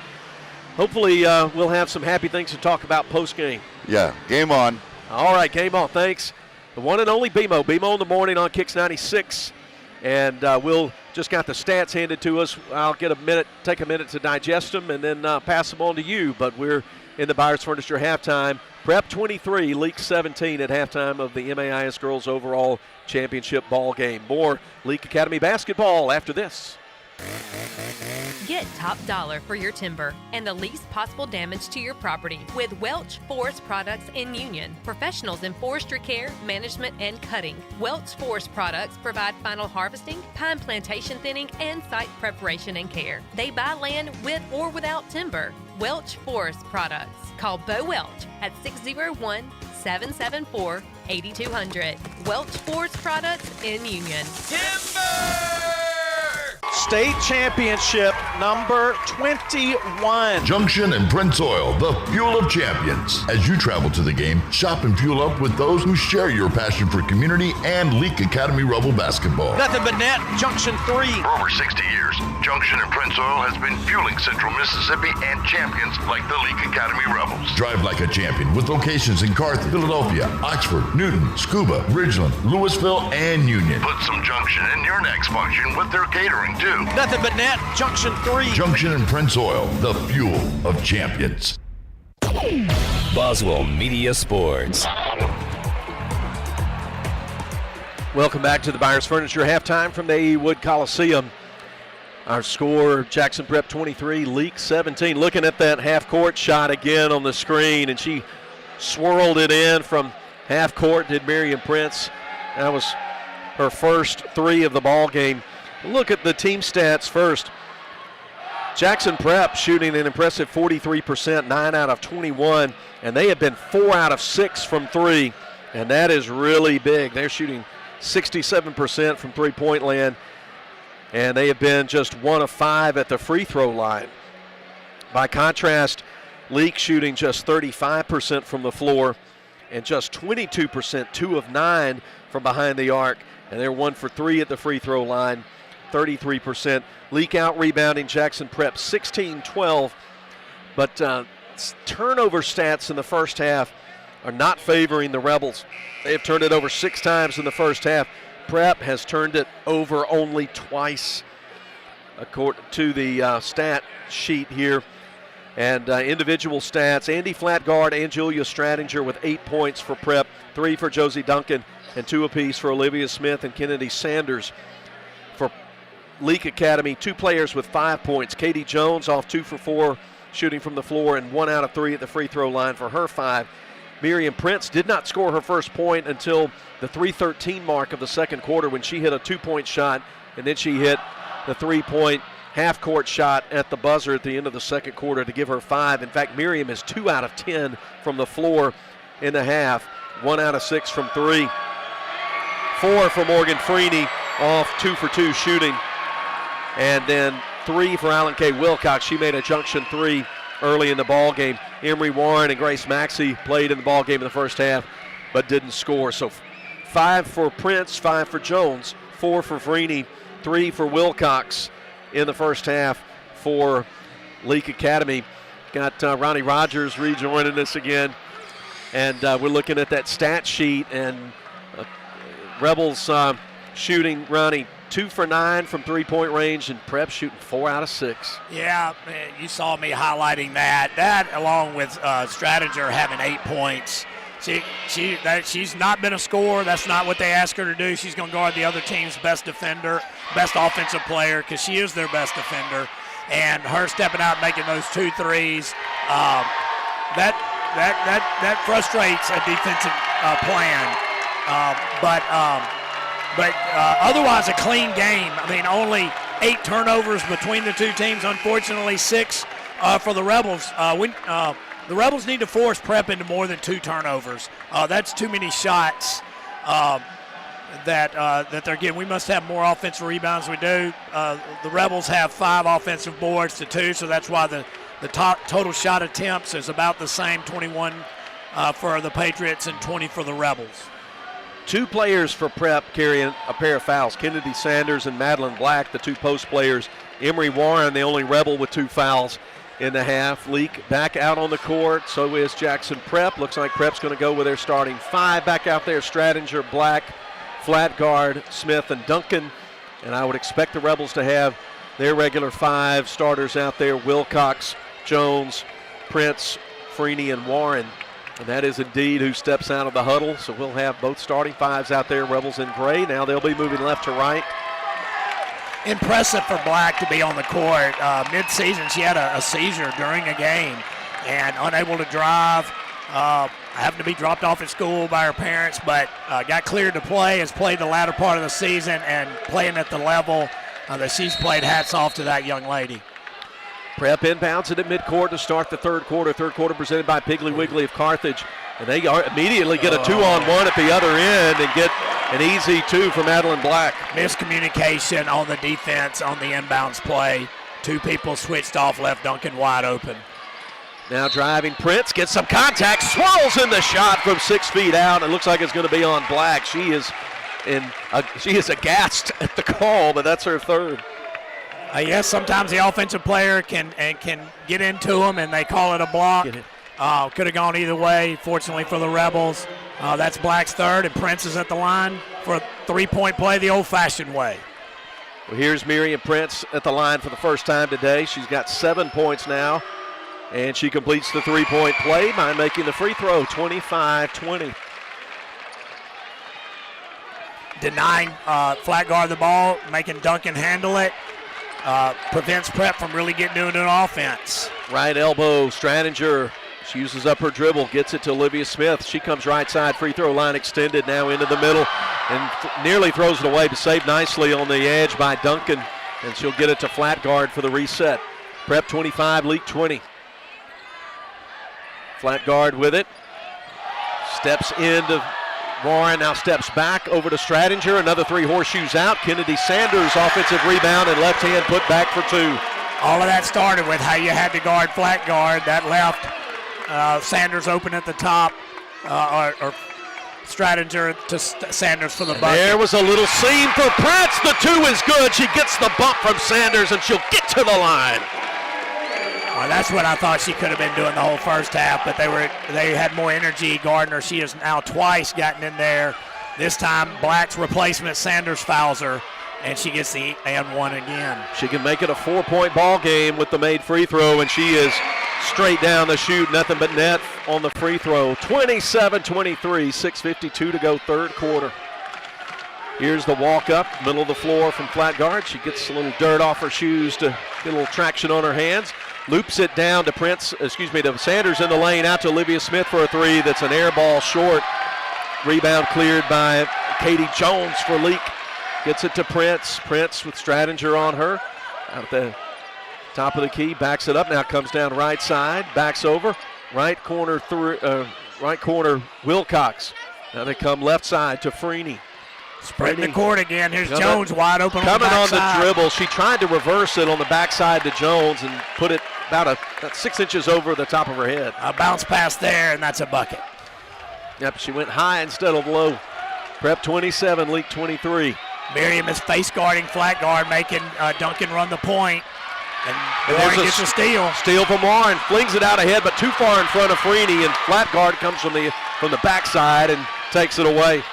Speaker 1: hopefully we'll have some happy things to talk about post-game.
Speaker 20: Yeah, game on.
Speaker 1: All right, game on. Thanks. The one and only BMO. BMO in the morning on Kicks 96. And we'll just got the stats handed to us. I'll take a minute to digest them and then pass them on to you. But we're in the Byers Furniture halftime. Prep 23, Leake 17 at halftime of the MAIS Girls Overall Championship ball game. More Leake Academy basketball after this.
Speaker 21: Get top dollar for your timber and the least possible damage to your property with Welch Forest Products in Union. Professionals in forestry care, management, and cutting. Welch Forest Products provide final harvesting, pine plantation thinning, and site preparation and care. They buy land with or without timber. Welch Forest Products. Call Bo Welch at 601-774-8200. Welch Forest Products in Union.
Speaker 15: State championship number 21.
Speaker 18: Junction and Prince Oil, the fuel of champions. As you travel to the game, shop and fuel up with those who share your passion for community and Leake Academy Rebel basketball.
Speaker 15: Nothing but net, Junction 3.
Speaker 18: For over 60 years, Junction and Prince Oil has been fueling Central Mississippi and champions like the Leake Academy Rebels. Drive like a champion with locations in Carthage, Philadelphia, Oxford, Newton, Scuba, Ridgeland, Louisville, and Union. Put some Junction in your next function with their catering too.
Speaker 15: Nothing but net, Junction 3.
Speaker 18: Junction and Prince Oil, the fuel of champions.
Speaker 11: Boswell Media Sports.
Speaker 1: Welcome back to the Byers Furniture halftime from the A.E. Wood Coliseum. Our score, Jackson Prep 23, Leake 17. Looking at that half-court shot again on the screen, and she swirled it in from half-court, did Miriam Prince. That was her first three of the ball game. Look at the team stats first. Jackson Prep shooting an impressive 43%, 9 out of 21, and they have been 4 out of 6 from three, and that is really big. They're shooting 67% from three-point land, and they have been just 1 of 5 at the free throw line. By contrast, Leake shooting just 35% from the floor and just 22%, 2 of 9 from behind the arc, and they're 1 for 3 at the free throw line. 33%. Leake out rebounding Jackson Prep 16-12, but turnover stats in the first half are not favoring the Rebels. They have turned it over 6 times in the first half. Prep has turned it over only twice, according to the stat sheet here. And individual stats, Andy Flatguard and Julia Stratinger with 8 points for Prep, 3 for Josie Duncan, and 2 apiece for Olivia Smith and Kennedy Sanders. For Leake Academy, 2 players with 5 points. Katie Jones off 2 for 4 shooting from the floor and 1 out of 3 at the free throw line for her 5. Miriam Prince did not score her first point until the 3:13 mark of the second quarter when she hit a 2-point shot, and then she hit the 3-point half-court shot at the buzzer at the end of the second quarter to give her 5. In fact, Miriam is 2 out of 10 from the floor in the half, 1 out of 6 from 3. 4 for Morgan Freeney off 2 for 2 shooting. And then 3 for Alan K. Wilcox. She made a junction 3 early in the ball game. Emery Warren and Grace Maxey played in the ball game in the first half, but didn't score. So 5 for Prince, 5 for Jones, 4 for Freeney, 3 for Wilcox in the first half for Leake Academy. Got Ronnie Rogers rejoining us again. And we're looking at that stat sheet, and Rebels shooting, Ronnie, 2 for 9 from three-point range, and Prep shooting 4 out of 6.
Speaker 2: Yeah, man, you saw me highlighting that. That, along with Stratinger having 8 points. She's not been a scorer. That's not what they ask her to do. She's going to guard the other team's best defender, best offensive player, because she is their best defender. And her stepping out and making those 2 threes, that frustrates a defensive plan. But otherwise, a clean game. I mean, only 8 turnovers between the two teams. Unfortunately, 6 for the Rebels. The Rebels need to force Prep into more than 2 turnovers. That's too many shots that they're getting. We must have more offensive rebounds than we do. The Rebels have 5 offensive boards to 2, so that's why the total shot attempts is about the same, 21 for the Patriots and 20 for the Rebels.
Speaker 1: 2 players for Prep carrying a pair of fouls, Kennedy Sanders and Madeline Black, the 2 post players. Emery Warren, the only Rebel with 2 fouls in the half. Leake back out on the court, so is Jackson Prep. Looks like Prep's going to go with their starting 5 back out there. Stradinger, Black, flat guard, Smith, and Duncan. And I would expect the Rebels to have their regular 5 starters out there: Wilcox, Jones, Prince, Freeney, and Warren. And that is indeed who steps out of the huddle. So we'll have both starting 5s out there, Rebels in gray. Now they'll be moving left to right.
Speaker 2: Impressive for Black to be on the court. Mid-season, she had a seizure during a game and unable to drive. Having to be dropped off at school by her parents, but got cleared to play, has played the latter part of the season and playing at the level that she's played. Hats off to that young lady.
Speaker 1: Prep inbounds it at midcourt to start the third quarter. Third quarter presented by Piggly Wiggly of Carthage. And they immediately get a 2-on-1 at the other end and get an easy 2 for Madeline Black.
Speaker 2: Miscommunication on the defense on the inbounds play. 2 people switched off, left Duncan wide open.
Speaker 1: Now driving Prince, gets some contact, swirls in the shot from 6 feet out. It looks like it's going to be on Black. She is aghast at the call, but that's her 3rd.
Speaker 2: Yes, sometimes the offensive player can get into them and they call it a block. Could have gone either way. Fortunately for the Rebels, that's Black's 3rd, and Prince is at the line for a 3-point play the old-fashioned way.
Speaker 1: Well, here's Miriam Prince at the line for the first time today. She's got 7 points now, and she completes the 3-point play by making the free throw, 25-20.
Speaker 2: Denying flat guard the ball, making Duncan handle it. Prevents Prep from really getting into an offense.
Speaker 1: Right elbow, Stradinger. She uses up her dribble, gets it to Olivia Smith. She comes right side, free throw line extended, now into the middle, and nearly throws it away, but saved nicely on the edge by Duncan, and she'll get it to flat guard for the reset. Prep 25, Leake 20. Flat guard with it. Steps into Warren, now steps back over to Stradinger. Another 3 horseshoes out. Kennedy Sanders, offensive rebound and left hand put back for 2.
Speaker 2: All of that started with how you had to guard flat guard. That left Sanders open at the top, or Stradinger to Sanders for the bucket.
Speaker 1: There was a little seam for Prince. The 2 is good. She gets the bump from Sanders, and she'll get to the line.
Speaker 2: Well, that's what I thought she could have been doing the whole first half, but they had more energy. Gardner, she has now twice gotten in there. This time, Black's replacement, Sanders, fouls her, and she gets the and 1 again.
Speaker 1: She can make it a 4-point ball game with the made free throw, and she is straight down the chute, nothing but net on the free throw. 27-23, 6:52 to go, third quarter. Here's the walk up, middle of the floor from flat guard. She gets a little dirt off her shoes to get a little traction on her hands. Loops it down to to Sanders in the lane, out to Olivia Smith for a 3. That's an air ball short. Rebound cleared by Katie Jones for Leake. Gets it to Prince. Prince with Stradinger on her. Out at the top of the key, backs it up. Now comes down right side, backs over. Right corner Wilcox. Now they come left side to Freeney.
Speaker 2: Spreading the court again. Here's Jones wide open
Speaker 1: coming
Speaker 2: on
Speaker 1: the dribble. She tried to reverse it on the backside to Jones and put it about 6 inches over the top of her head.
Speaker 2: A bounce pass there, and that's a bucket.
Speaker 1: Yep, she went high instead of low. Prep 27, Leake 23.
Speaker 2: Miriam is face guarding flat guard, making Duncan run the point. And Warren gets a steal.
Speaker 1: Steal from Warren, flings it out ahead, but too far in front of Freeney, and flat guard comes from the backside and takes it away.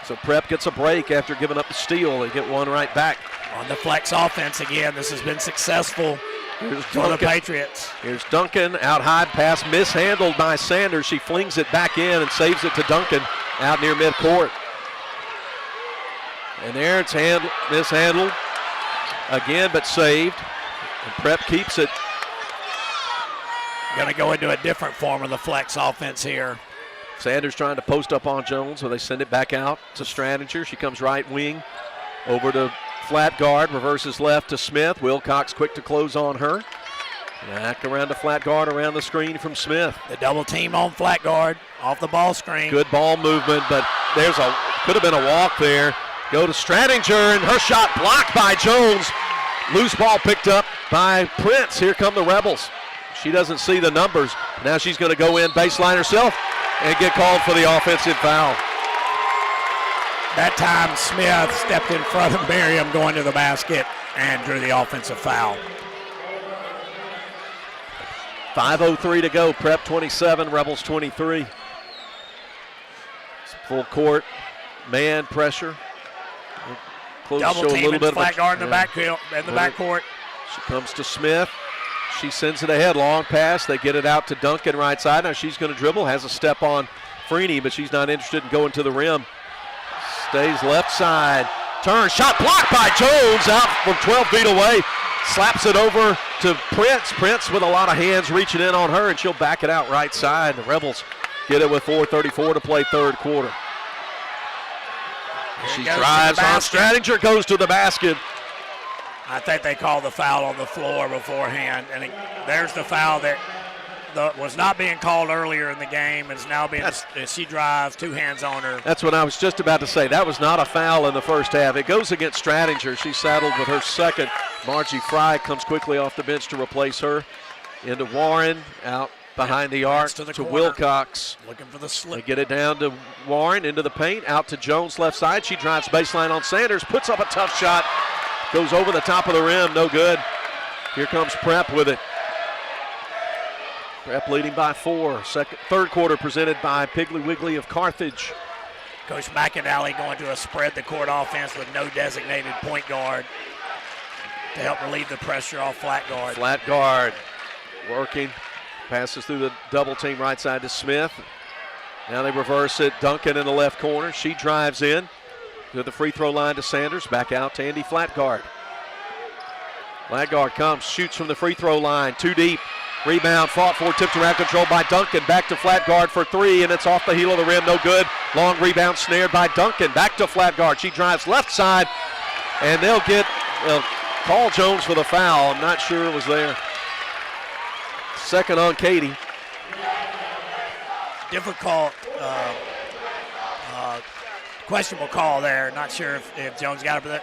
Speaker 1: So Prep gets a break after giving up the steal. They get one right back.
Speaker 2: On the flex offense again, this has been successful for the Patriots.
Speaker 1: Here's Duncan, out high, pass mishandled by Sanders. She flings it back in and saves it to Duncan out near midcourt. And there it's mishandled again, but saved. And Prep keeps it.
Speaker 2: Going to go into a different form of the flex offense here.
Speaker 1: Sanders trying to post up on Jones, so they send it back out to Stradinger. She comes right wing over to flat guard, reverses left to Smith. Wilcox quick to close on her. Back around the flat guard, around the screen from Smith.
Speaker 2: The double team on flat guard, off the ball screen.
Speaker 1: Good ball movement, but could have been a walk there. Go to Stradinger, and her shot blocked by Jones. Loose ball picked up by Prince. Here come the Rebels. She doesn't see the numbers. Now she's going to go in baseline herself and get called for the offensive foul.
Speaker 2: That time Smith stepped in front of Miriam going to the basket and drew the offensive foul.
Speaker 1: 5:03 to go. Prep 27, Rebels 23. Full court, man pressure. Close
Speaker 2: double
Speaker 1: show
Speaker 2: team
Speaker 1: a little
Speaker 2: and
Speaker 1: bit
Speaker 2: flat
Speaker 1: of
Speaker 2: guard in the backcourt.
Speaker 1: She comes to Smith. She sends it ahead, long pass. They get it out to Duncan right side. Now she's going to dribble, has a step on Freeney, but she's not interested in going to the rim. Stays left side. Turn, shot blocked by Jones out from 12 feet away. Slaps it over to Prince. Prince with a lot of hands reaching in on her, and she'll back it out right side. The Rebels get it with 4:34 to play third quarter. She drives on. Stradinger goes to the basket.
Speaker 2: I think they called the foul on the floor beforehand, and there's the foul that was not being called earlier in the game. It's now being, she drives, two hands on her.
Speaker 1: That's what I was just about to say. That was not a foul in the first half. It goes against Stradinger. She's saddled with her second. Margie Fry comes quickly off the bench to replace her. Into Warren, out behind the arc to Wilcox.
Speaker 2: Looking for the slip.
Speaker 1: They get it down to Warren, into the paint, out to Jones left side. She drives baseline on Sanders, puts up a tough shot. Goes over the top of the rim, no good. Here comes Prep with it. Prep leading by 4. Third quarter presented by Piggly Wiggly of Carthage.
Speaker 2: Coach McAnally going to a spread the court offense with no designated point guard to help relieve the pressure off flat guard.
Speaker 1: Flat guard working. Passes through the double team right side to Smith. Now they reverse it. Duncan in the left corner. She drives in to the free throw line to Sanders. Back out to Andy Flatguard. Flatguard comes, shoots from the free throw line. Too deep. Rebound fought for, tipped around, controlled by Duncan. Back to Flatguard for 3, and it's off the heel of the rim. No good. Long rebound snared by Duncan. Back to Flatguard. She drives left side, and they'll call Jones for the foul. I'm not sure it was there. Second on Katie.
Speaker 2: Difficult, questionable call there. Not sure if Jones got it, but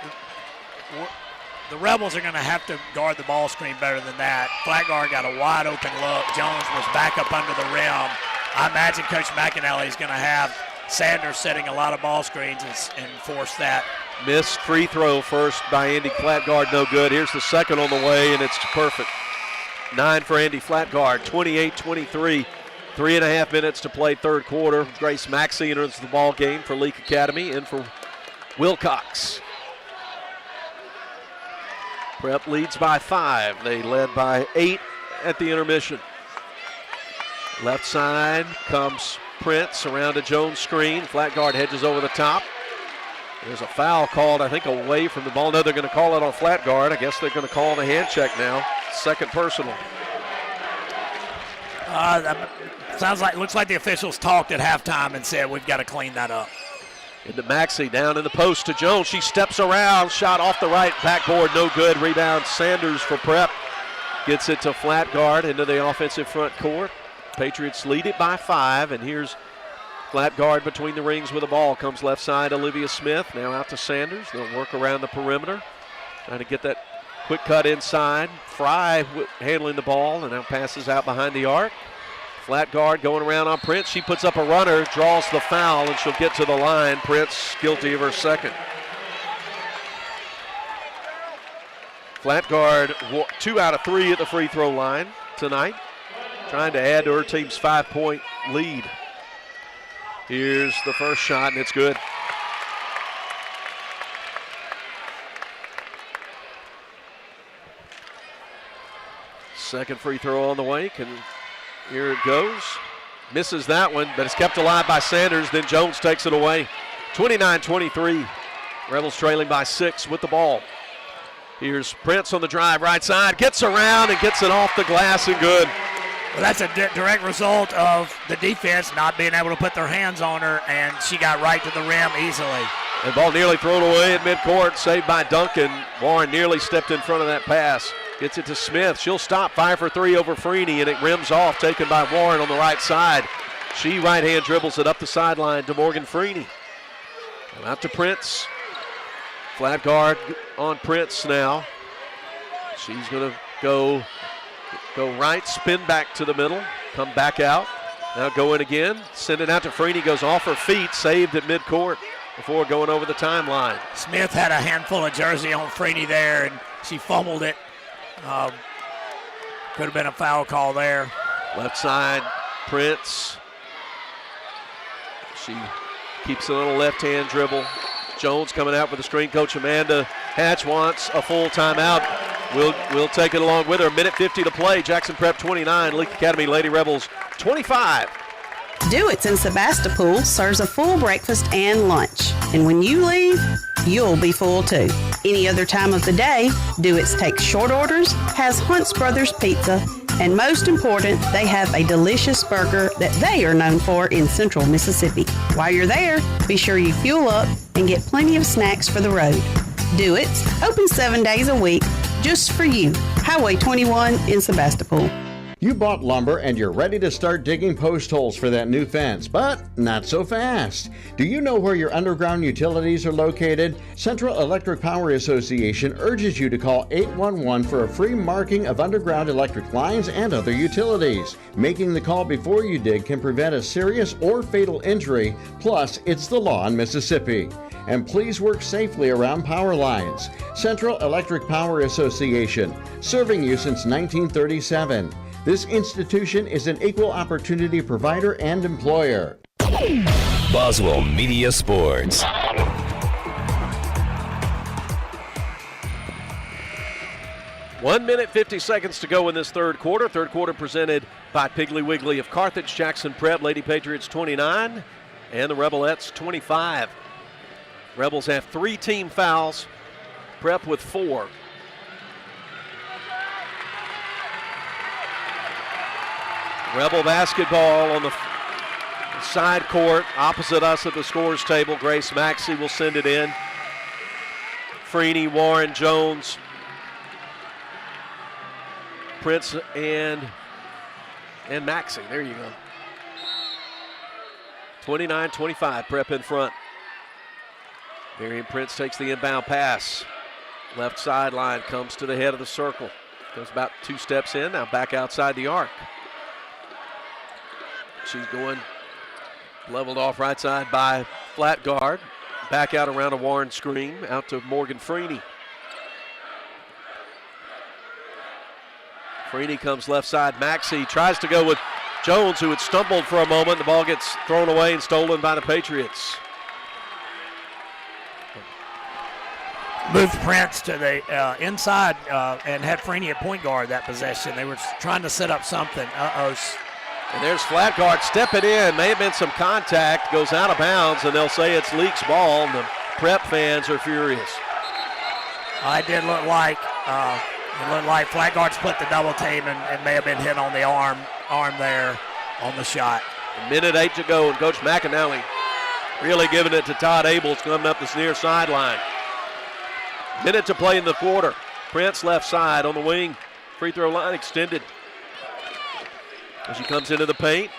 Speaker 2: the Rebels are going to have to guard the ball screen better than that. Flatguard got a wide open look. Jones was back up under the rim. I imagine Coach McAnally is going to have Sanders setting a lot of ball screens and force that.
Speaker 1: Missed free throw first by Andy Flatguard, no good. Here's the second on the way, and it's perfect. 9 for Andy Flatguard, 28-23. 3.5 minutes to play third quarter. Grace Maxey enters the ball game for Leake Academy and for Wilcox. Prep leads by 5. They led by 8 at the intermission. Left side comes Prince around a Jones screen. Flatguard hedges over the top. There's a foul called, I think, away from the ball. No, they're going to call it on Flatguard. I guess they're going to call the hand check now. Second personal.
Speaker 2: Looks like the officials talked at halftime and said we've got to clean that up.
Speaker 1: Into Maxey, down in the post to Jones. She steps around, shot off the right backboard, no good. Rebound Sanders for Prep. Gets it to Flatguard into the offensive front court. Patriots lead it by 5, and here's Flatguard between the rings with the ball. Comes left side, Olivia Smith. Now out to Sanders. They'll work around the perimeter. Trying to get that quick cut inside. Fry handling the ball, and now passes out behind the arc. Flatguard going around on Prince. She puts up a runner, draws the foul, and she'll get to the line. Prince guilty of her second. Flatguard 2 out of 3 at the free throw line tonight, trying to add to her team's 5-point lead. Here's the first shot, and it's good. Second free throw on the way, and here it goes. Misses that one, but it's kept alive by Sanders. Then Jones takes it away. 29-23. Rebels trailing by 6 with the ball. Here's Prince on the drive, right side. Gets around and gets it off the glass and good.
Speaker 2: Well, that's a direct result of the defense not being able to put their hands on her, and she got right to the rim easily.
Speaker 1: The ball nearly thrown away at midcourt, saved by Duncan. Warren nearly stepped in front of that pass. Gets it to Smith. She'll stop, 5 for 3 over Freeney, and it rims off, taken by Warren on the right side. She right-hand dribbles it up the sideline to Morgan Freeney. Out to Prince. Flat guard on Prince now. She's going to go right, spin back to the middle, come back out. Now go in again, send it out to Freeney, goes off her feet, saved at midcourt before going over the timeline.
Speaker 2: Smith had a handful of jersey on Freeney there, and she fumbled it. Could have been a foul call there.
Speaker 1: Left side, Prince. She keeps a little left-hand dribble. Jones coming out with the screen. Coach Amanda Hatch wants a full timeout. We'll take it along with her. 1:50 to play. Jackson Prep 29, Leake Academy Lady Rebels 25.
Speaker 3: Do-It's in Sebastopol serves a full breakfast and lunch. And when you leave, you'll be full too. Any other time of the day, Do-It's takes short orders, has Hunt's Brothers Pizza, and most important, they have a delicious burger that they are known for in Central Mississippi. While you're there, be sure you fuel up and get plenty of snacks for the road. Do-It's, open 7 days a week, just for you. Highway 21 in Sebastopol.
Speaker 16: You bought lumber and you're ready to start digging post holes for that new fence, but not so fast. Do you know where your underground utilities are located? Central Electric Power Association urges you to call 811 for a free marking of underground electric lines and other utilities. Making the call before you dig can prevent a serious or fatal injury, plus it's the law in Mississippi. And please work safely around power lines. Central Electric Power Association, serving you since 1937. This institution is an equal opportunity provider and employer.
Speaker 11: Boswell Media Sports.
Speaker 1: 1 minute, 50 seconds to go in this third quarter. Third quarter presented by Piggly Wiggly of Carthage, Jackson Prep, Lady Patriots 29, and the Rebelettes 25. Rebels have 3 team fouls, Prep with 4. Rebel basketball on the side court opposite us at the scores table. Grace Maxey will send it in. Freeney, Warren, Jones, Prince, and Maxey. There you go. 29-25, Prep in front. Marion Prince takes the inbound pass. Left sideline, comes to the head of the circle. Goes about 2 steps in, now back outside the arc. She's going leveled off right side by flat guard. Back out around a Warren screen, out to Morgan Freeney. Freeney comes left side. Maxey tries to go with Jones, who had stumbled for a moment. The ball gets thrown away and stolen by the Patriots.
Speaker 2: Moved Prince to the inside and had Freeney at point guard that possession. They were trying to set up something.
Speaker 1: And there's flat guard stepping in. May have been some contact. Goes out of bounds, and they'll say it's Leake's ball. And the Prep fans are furious.
Speaker 2: It did look like flat guard split the double team and may have been hit on the arm there on the shot.
Speaker 1: 1:08 to go, and Coach McAnally really giving it to Todd Abels coming up this near sideline. Minute to play in the quarter. Prince left side on the wing. Free throw line extended. As she comes into the paint.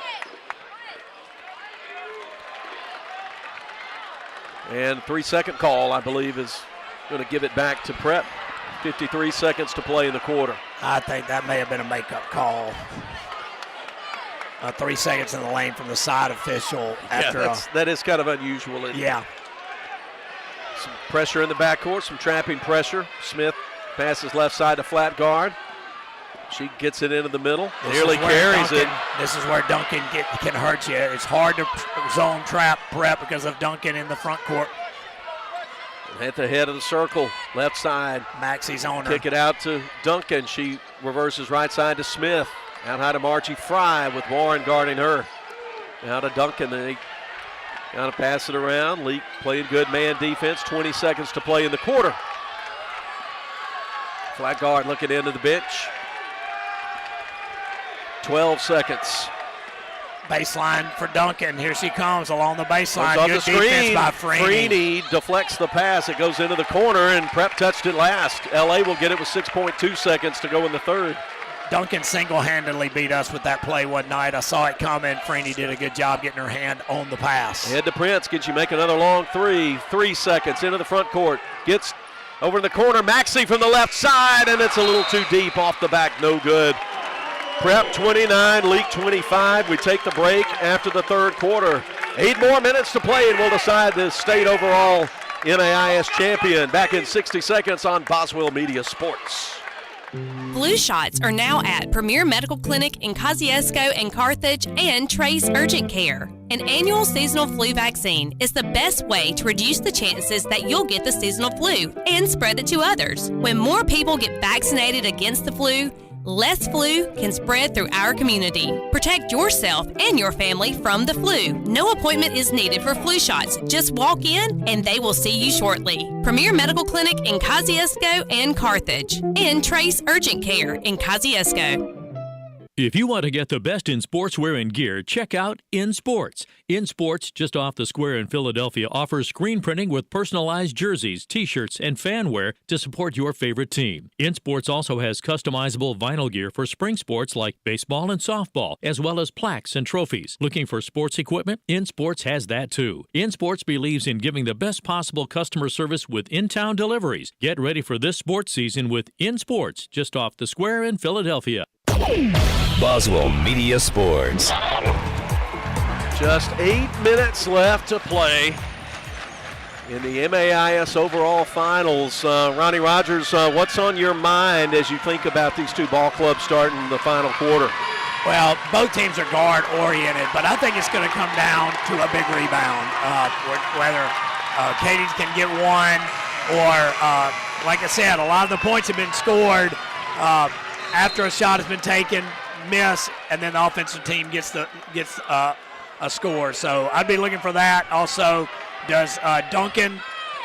Speaker 1: And 3-second call, I believe, is going to give it back to Prep. 53 seconds to play in the quarter.
Speaker 2: I think that may have been a makeup call. 3 seconds in the lane from the side official.
Speaker 1: That is kind of unusual.
Speaker 2: Yeah.
Speaker 1: Some pressure in the backcourt, some trapping pressure. Smith passes left side to flat guard. She gets it into the middle, nearly carries it.
Speaker 2: This is where Duncan can hurt you. It's hard to zone trap Prep because of Duncan in the front court.
Speaker 1: At the head of the circle, left side.
Speaker 2: Maxey's on her.
Speaker 1: Kick it out to Duncan. She reverses right side to Smith. Out high to Margie Fry with Warren guarding her. Now to Duncan. They got to pass it around. Leake playing good man defense. 20 seconds to play in the quarter. Flat guard looking into the bench. 12 seconds.
Speaker 2: Baseline for Duncan. Here she comes along the baseline.
Speaker 1: Off
Speaker 2: Good
Speaker 1: the screen.
Speaker 2: defense by Freeney.
Speaker 1: Freeney deflects the pass. It goes into the corner, and Prep touched it last. LA will get it with 6.2 seconds to go in the third.
Speaker 2: Duncan single-handedly beat us with that play one night. I saw it coming. Freeney did a good job getting her hand on the pass.
Speaker 1: Head to Prince. Gets you make another long three. 3 seconds into the front court. Gets over in the corner. Maxey from the left side, and it's a little too deep off the back. No good. Prep 29, Leake 25. We take the break after the third quarter. 8 more minutes to play, and we'll decide the state overall MAIS champion. Back in 60 seconds on Boswell Media Sports.
Speaker 21: Flu shots are now at Premier Medical Clinic in Kosciuszko and Carthage and Trace Urgent Care. An annual seasonal flu vaccine is the best way to reduce the chances that you'll get the seasonal flu and spread it to others. When more people get vaccinated against the flu, less flu can spread through our community. Protect yourself and your family from the flu. No appointment is needed for flu shots. Just walk in and they will see you shortly. Premier Medical Clinic in Kosciuszko and Carthage, and Trace Urgent Care in Kosciuszko.
Speaker 7: If you want to get the best in sportswear and gear, check out In Sports. In Sports, just off the square in Philadelphia, offers screen printing with personalized jerseys, t-shirts, and fanwear to support your favorite team. In Sports also has customizable vinyl gear for spring sports like baseball and softball, as well as plaques and trophies. Looking for sports equipment? In Sports has that too. In Sports believes in giving the best possible customer service with in-town deliveries. Get ready for this sports season with In Sports, just off the square in Philadelphia.
Speaker 11: Boswell Media Sports.
Speaker 1: Just 8 minutes left to play in the MAIS overall finals. Ronnie Rogers, what's on your mind as you think about these two ball clubs starting the final quarter?
Speaker 2: Well, both teams are guard-oriented, but I think it's going to come down to a big rebound. Whether Katie's can get one or, like I said, a lot of the points have been scored after a shot has been taken, miss, and then the offensive team gets a score. So I'd be looking for that. Also, does Duncan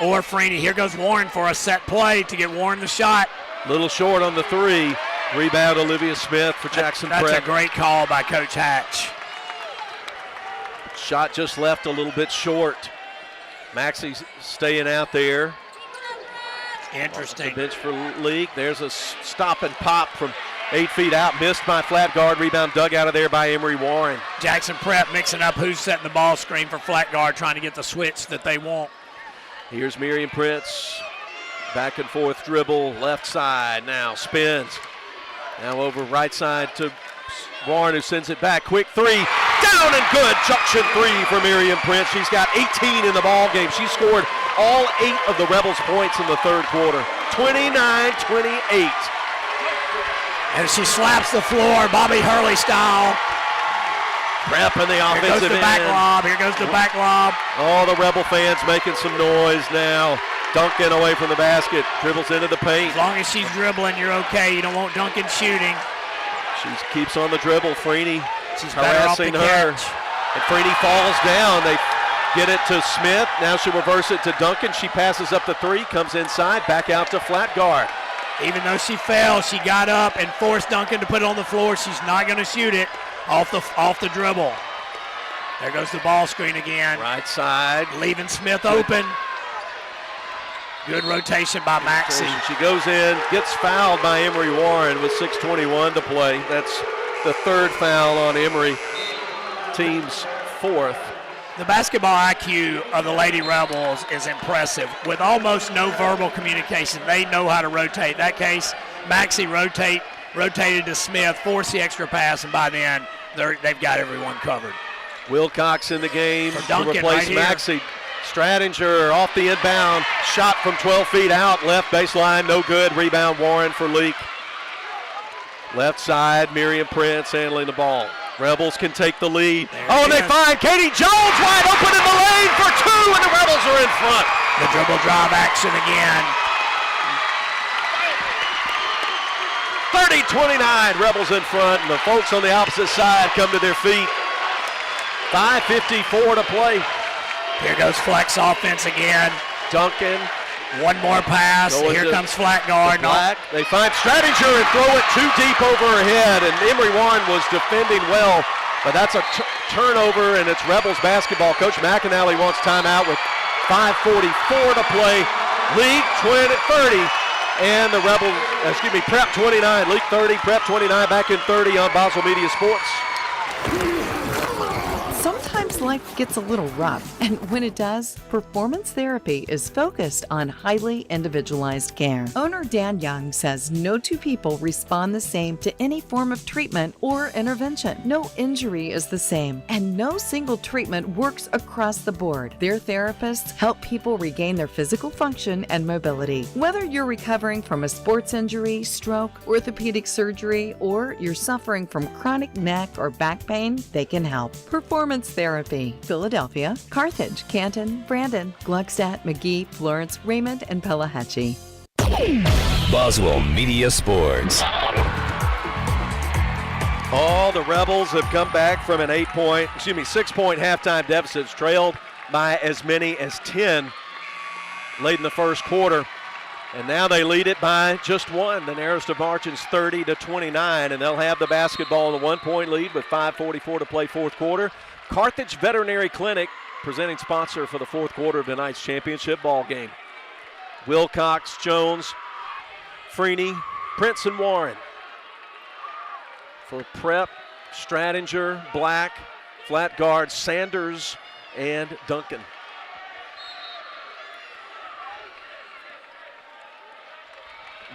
Speaker 2: or Freeney? Here goes Warren for a set play to get Warren the shot.
Speaker 1: Little short on the three. Rebound Olivia Smith for Jackson Prep.
Speaker 2: That's a great call by Coach Hatch.
Speaker 1: Shot just left a little bit short. Maxey's staying out there.
Speaker 2: Interesting.
Speaker 1: The bench for Leake. There's a stop and pop from 8 feet out. Missed by flat guard. Rebound dug out of there by Emory Warren.
Speaker 2: Jackson Prep mixing up who's setting the ball screen for flat guard, trying to get the switch that they want.
Speaker 1: Here's Miriam Prince. Back and forth dribble. Left side now. Spins. Now over right side to Warren, who sends it back. Quick three. Down and good. Junction three for Miriam Prince. She's got 18 in the ball game. She scored all 8 of the Rebels' points in the third quarter. 29-28.
Speaker 2: And she slaps the floor, Bobby Hurley style.
Speaker 1: Prep in the offensive end.
Speaker 2: Here goes the back lob. Here goes the back lob.
Speaker 1: All the Rebel fans making some noise now. Duncan away from the basket. Dribbles into the paint.
Speaker 2: As long as she's dribbling, you're okay. You don't want Duncan shooting.
Speaker 1: She keeps on the dribble. Freeney
Speaker 2: she's
Speaker 1: harassing her. And Freeney falls down. They get it to Smith. Now she reverses it to Duncan. She passes up the three, comes inside, back out to flat guard.
Speaker 2: Even though she fell, she got up and forced Duncan to put it on the floor. She's not going to shoot it off the dribble. There goes the ball screen again.
Speaker 1: Right side.
Speaker 2: Leaving Smith open. Good rotation by Maxey.
Speaker 1: She goes in, gets fouled by Emory Warren with 6:21 to play. That's the third foul on Emory. Team's fourth.
Speaker 2: The basketball IQ of the Lady Rebels is impressive. With almost no verbal communication, they know how to rotate. In that case, Maxey rotated to Smith, forced the extra pass, and by then they've got everyone covered.
Speaker 1: Wilcox in the game
Speaker 2: for Duncan,
Speaker 1: to replace
Speaker 2: right
Speaker 1: Maxey. Stradinger off the inbound, shot from 12 feet out, left baseline, no good. Rebound Warren for Leake. Left side, Miriam Prince handling the ball. Rebels can take the lead. And they find Katie Jones wide open in the lane for two, and the Rebels are in front.
Speaker 2: The dribble drive action again.
Speaker 1: 30-29, Rebels in front, and the folks on the opposite side come to their feet. 5:54 to play.
Speaker 2: Here goes flex offense again.
Speaker 1: Duncan.
Speaker 2: One more pass. Here comes flat guard.
Speaker 1: They find Stradinger and throw it too deep over her head, and Emory Warren was defending well, but that's a turnover, and it's Rebels basketball. Coach McAnally wants timeout with 5:44 to play. Leake 30, and the Prep 29. Leake 30, Prep 29 back in 30 on Boswell Media Sports.
Speaker 4: Sometimes life gets a little rough, and when it does, Performance Therapy is focused on highly individualized care. Owner Dan Young says no two people respond the same to any form of treatment or intervention. No injury is the same, and no single treatment works across the board. Their therapists help people regain their physical function and mobility. Whether you're recovering from a sports injury, stroke, orthopedic surgery, or you're suffering from chronic neck or back pain, they can help. Performance Therapy, Philadelphia, Carthage, Canton, Brandon, Gluckstadt, McGee, Florence, Raymond, and Pelahatchie.
Speaker 11: Boswell Media Sports.
Speaker 1: All the Rebels have come back from an 6-point halftime deficit, trailed by as many as 10 late in the first quarter. And now they lead it by just one. The narrowest of margins 30-29, and they'll have the basketball in a 1-point lead with 5:44 to play fourth quarter. Carthage Veterinary Clinic, presenting sponsor for the fourth quarter of tonight's championship ball game. Wilcox, Jones, Freeney, Prince, and Warren. For Prep, Stratinger, Black, flat guard, Sanders, and Duncan.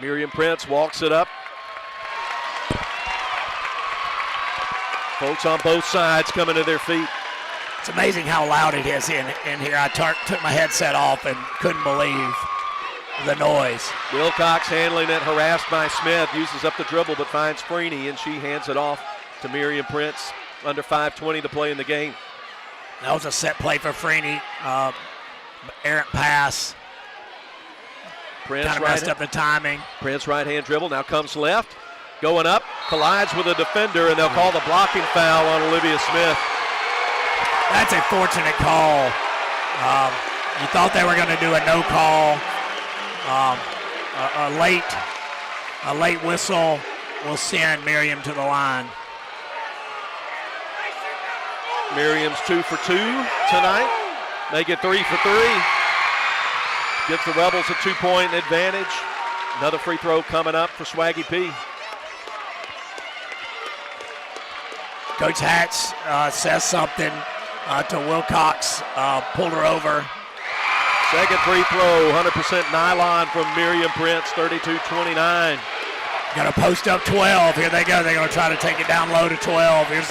Speaker 1: Miriam Prince walks it up. Folks on both sides coming to their feet.
Speaker 2: It's amazing how loud it is in here. I took my headset off and couldn't believe the noise.
Speaker 1: Wilcox handling it, harassed by Smith, uses up the dribble but finds Freeney, and she hands it off to Miriam Prince. Under 5:20 to play in the game.
Speaker 2: That was a set play for Freeney. Errant pass.
Speaker 1: Prince
Speaker 2: kind of messed up the timing.
Speaker 1: Prince right-hand dribble, now comes left. Going up, collides with a defender, and they'll call the blocking foul on Olivia Smith.
Speaker 2: That's a fortunate call. You thought they were going to do a no call. A late whistle will send Miriam to the line.
Speaker 1: Miriam's 2 for 2 tonight. Make it 3 for 3. Gives the Rebels a 2-point advantage. Another free throw coming up for Swaggy P.
Speaker 2: Coach Hatch says something to Wilcox, pulled her over.
Speaker 1: Second free throw, 100% nylon from Miriam Prince, 32-29.
Speaker 2: Got to post up 12. Here they go. They're going to try to take it down low to 12. Here's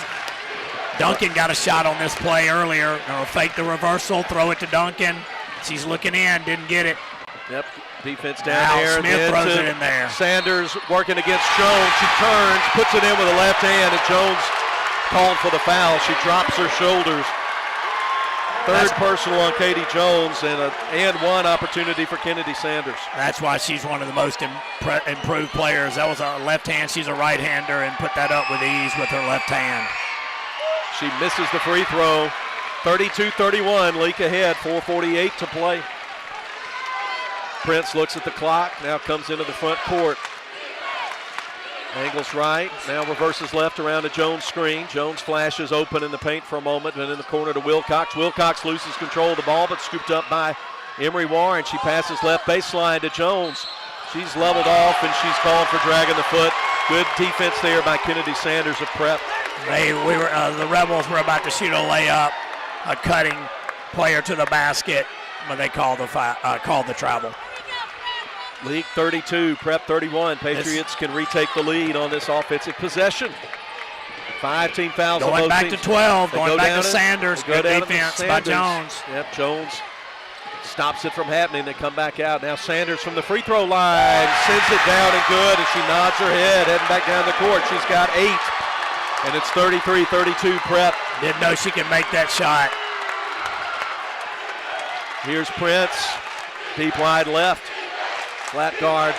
Speaker 2: Duncan got a shot on this play earlier. Going to fake the reversal, throw it to Duncan. She's looking in, didn't get it.
Speaker 1: Yep, defense down there.
Speaker 2: Smith throws it in there.
Speaker 1: Sanders working against Jones. She turns, puts it in with a left hand, and Jones called for the foul. She drops her shoulders. Third personal on Katie Jones, and one opportunity for Kennedy Sanders.
Speaker 2: That's why she's one of the most improved players. That was a left hand. She's a right-hander and put that up with ease with her left hand.
Speaker 1: She misses the free throw. 32-31, Leake ahead, 4:48 to play. Prince looks at the clock, now comes into the front court. Angles right, now reverses left around to Jones' screen. Jones flashes open in the paint for a moment, and in the corner to Wilcox. Wilcox loses control of the ball, but scooped up by Emery Warren. She passes left baseline to Jones. She's leveled off, and she's called for dragging the foot. Good defense there by Kennedy Sanders of Prep.
Speaker 2: The Rebels were about to shoot a layup, a cutting player to the basket, but they called the travel.
Speaker 1: League 32, Prep 31. Patriots can retake the lead on this offensive possession. 5 team fouls on both
Speaker 2: Going back
Speaker 1: teams.
Speaker 2: to 12,
Speaker 1: They
Speaker 2: going
Speaker 1: go
Speaker 2: back
Speaker 1: down
Speaker 2: to
Speaker 1: it.
Speaker 2: Sanders.
Speaker 1: They go
Speaker 2: Good
Speaker 1: down to
Speaker 2: defense by
Speaker 1: Sanders.
Speaker 2: Jones.
Speaker 1: Yep, Jones stops it from happening. They come back out. Now Sanders from the free throw line sends it down and good, and she nods her head heading back down the court. She's got 8, and it's 33-32 Prep.
Speaker 2: Didn't know she could make that shot.
Speaker 1: Here's Prince, deep wide left. Flat guard,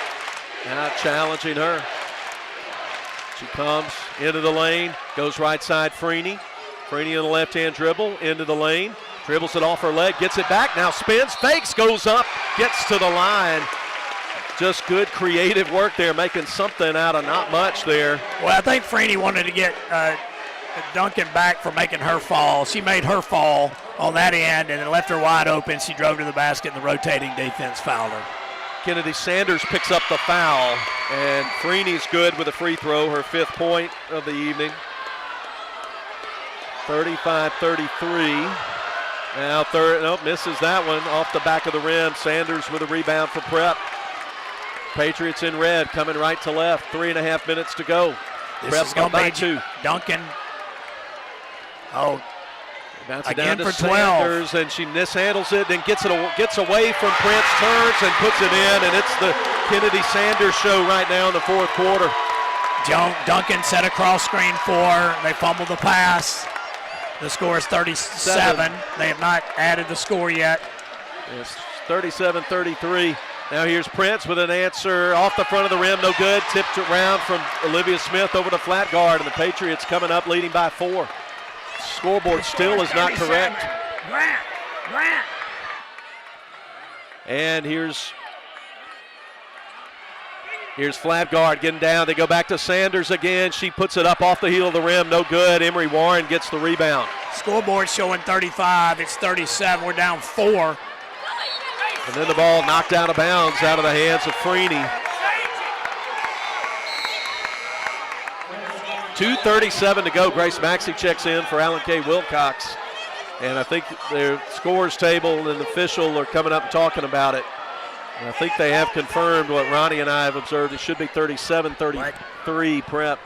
Speaker 1: now challenging her. She comes into the lane, goes right side Freeney. Freeney on the left-hand dribble, into the lane. Dribbles it off her leg, gets it back, now spins, fakes, goes up, gets to the line. Just good creative work there, making something out of not much there.
Speaker 2: Well, I think Freeney wanted to get Duncan back for making her fall. She made her fall on that end and then left her wide open. She drove to the basket and the rotating defense fouled her.
Speaker 1: Kennedy Sanders picks up the foul, and Freeney's good with a free throw, her 5th point of the evening. 35-33. Now misses that one off the back of the rim. Sanders with a rebound for Prep. Patriots in red, coming right to left. 3.5 minutes to go.
Speaker 2: This is going to be 2. Duncan. Oh,
Speaker 1: bounce it
Speaker 2: again
Speaker 1: down to
Speaker 2: for 12.
Speaker 1: Sanders, and she mishandles it, then gets away from Prince, turns and puts it in, and it's the Kennedy Sanders show right now in the 4th quarter.
Speaker 2: Duncan set a cross screen 4. They fumbled the pass. The score is 37. They have not added the score yet.
Speaker 1: It's 37-33. Now here's Prince with an answer off the front of the rim, no good. Tipped around from Olivia Smith over to flat guard, and the Patriots coming up leading by 4. Scoreboard still is not correct.
Speaker 2: Grant.
Speaker 1: And here's flat guard getting down. They go back to Sanders again. She puts it up off the heel of the rim. No good. Emery Warren gets the rebound.
Speaker 2: Scoreboard showing 35. It's 37. We're down 4.
Speaker 1: And then the ball knocked out of bounds out of the hands of Freeney. 2:37 to go. Grace Maxey checks in for Alan K. Wilcox. And I think their scores table and the official are coming up and talking about it. And I think they have confirmed what Ronnie and I have observed. It should be 37-33 Prep.